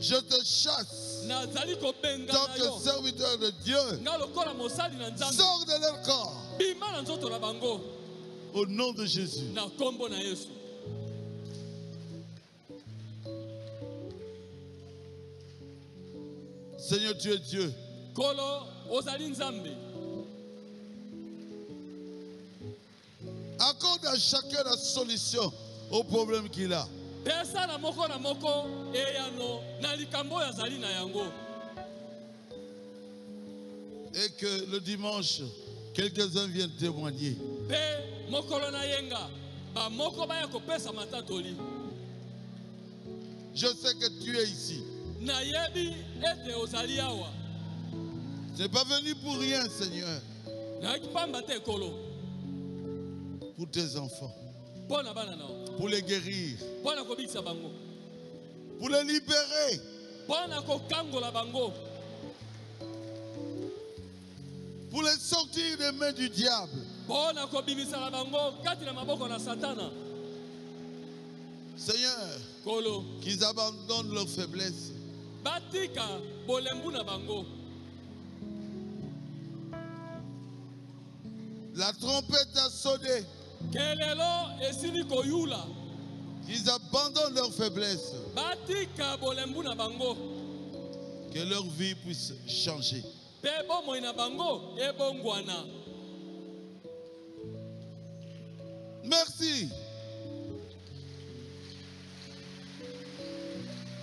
Je te chasse. Tant que serviteur de Dieu, sors de leur corps. Au nom de Jésus. Seigneur, tu es Dieu. Accorde à chacun la solution au problème qu'il a. Et que le dimanche, quelques-uns viennent témoigner. Je sais que tu es ici. Tu n'es pas venu pour rien, Seigneur. Pour tes enfants. Pour les guérir. Pour les libérer. Pour les sortir des mains du diable. Seigneur, qu'ils abandonnent leur faiblesse. La trompette a sonné. Qu'ils abandonnent leur faiblesse. Que leur vie puisse changer. Merci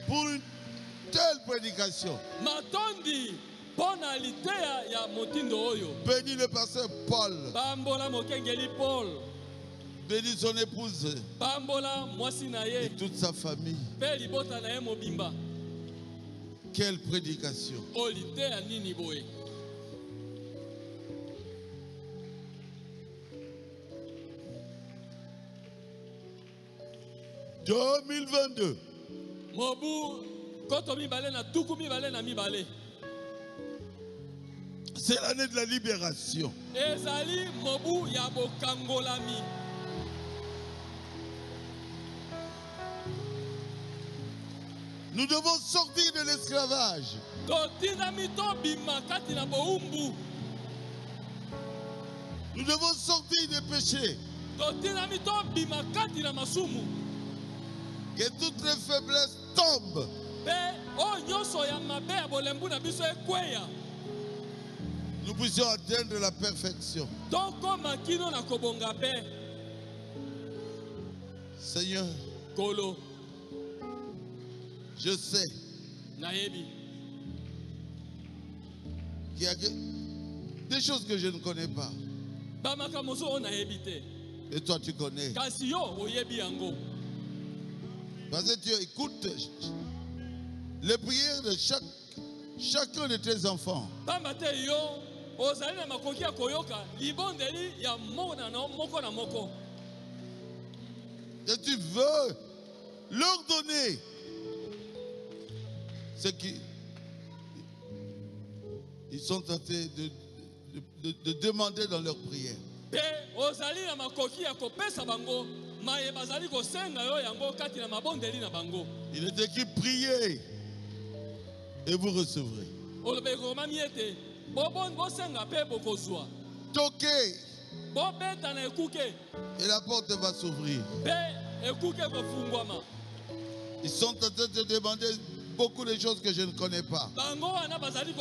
pour une telle prédication. Bénis le pasteur Paul. Bénis son épouse et toute sa famille. Quelle prédication. 2022. C'est l'année de la libération. Nous devons sortir de l'esclavage. Nous devons sortir des péchés. Que toutes les faiblesses tombent. Nous puissions atteindre la perfection. Seigneur, je sais qu'il y a des choses que je ne connais pas. Et toi tu connais. Parce que tu écoutes les prières de chaque chacun de tes enfants. Et tu veux leur donner ce qu'ils sont tentés de demander dans leur prière. Il est écrit priez et vous recevrez. Toquez et la porte va s'ouvrir. Ils sont en train de demander beaucoup de choses que je ne connais pas. Recevez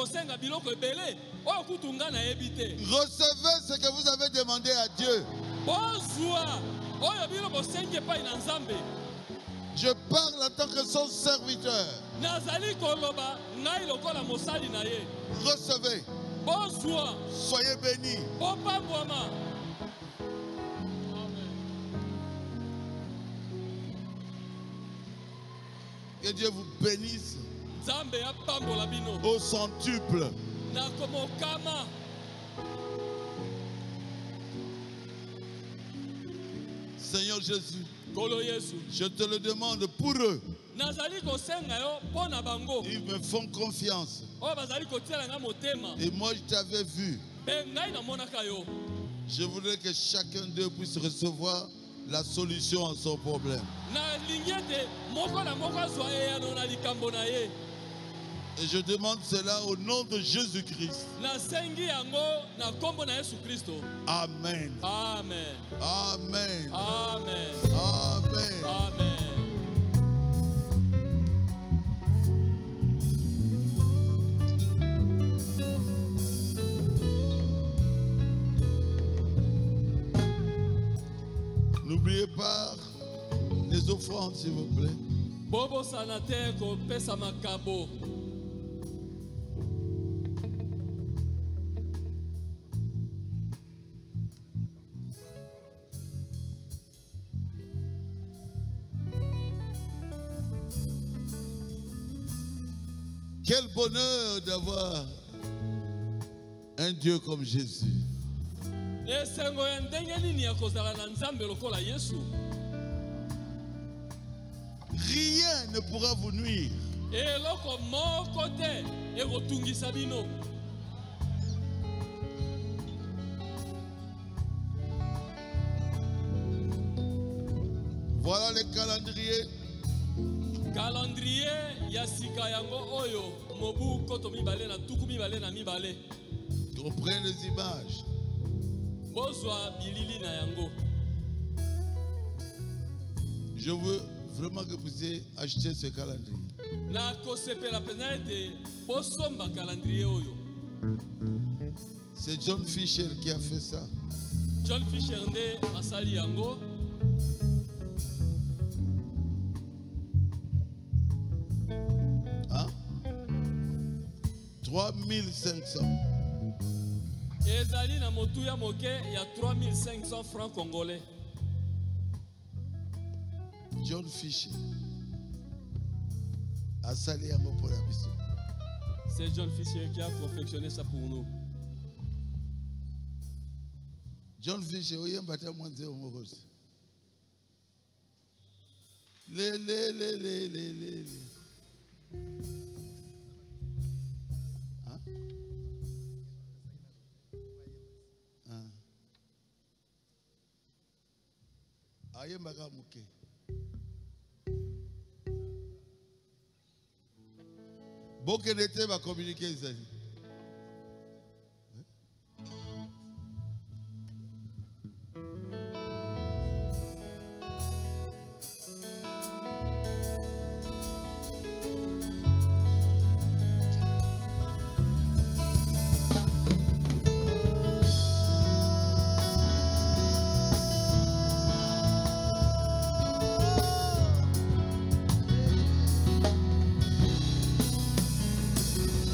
ce que vous avez demandé à Dieu. Je parle en tant que son serviteur. Recevez. Soyez bénis. Que Dieu vous bénisse au centuple. Seigneur Jésus, je te le demande pour eux. Ils me font confiance. Et moi je t'avais vu. Je voudrais que chacun d'eux puisse recevoir la solution à son problème. Et je demande cela au nom de Jésus-Christ. Amen. Amen. Amen. Amen. Amen. Amen. N'oubliez pas les offrandes, s'il vous plaît. Bobo sanate ko pesa makabo. Quel bonheur d'avoir un Dieu comme Jésus. Rien ne pourra vous nuire. Voilà le calendrier. Calendrier yasika yango oyo mobu koto mibale na tuku mibale na mibale. On prend les images. Bozwa bilili na yango. Je veux vraiment que vous puissiez acheter ce calendrier. Na kosepela penete bosomba calendrier oyo. C'est John Fisher qui a fait ça. John Fisher nde asali yango. Hein? 3500. Ezali na motuya moke ya 3500 francs congolais. John Fisher a sali yango pour la biso. C'est John Fisher qui a confectionné ça pour nous. John Fisher oyemba ta mwanze omorosi. Le. Hein? Hein? Ayemba ka muke. Boke nete va communiquer Isaïe.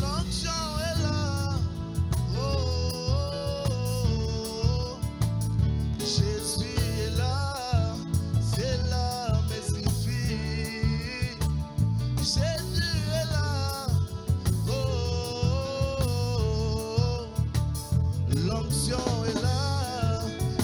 Long shot. l'onction est là,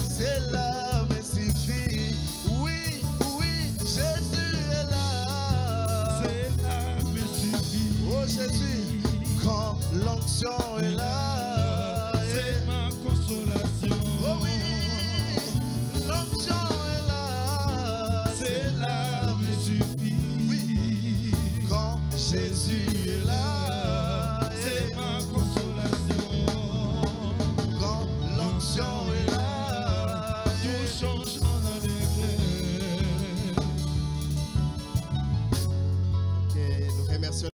c'est là, me suffit. Oui, oui, Jésus est là, c'est là, me suffit. Oh Jésus, quand l'onction est là, c'est ma consolation. Oh oui, l'onction est là, c'est là, me suffit. Oui, quand Jésus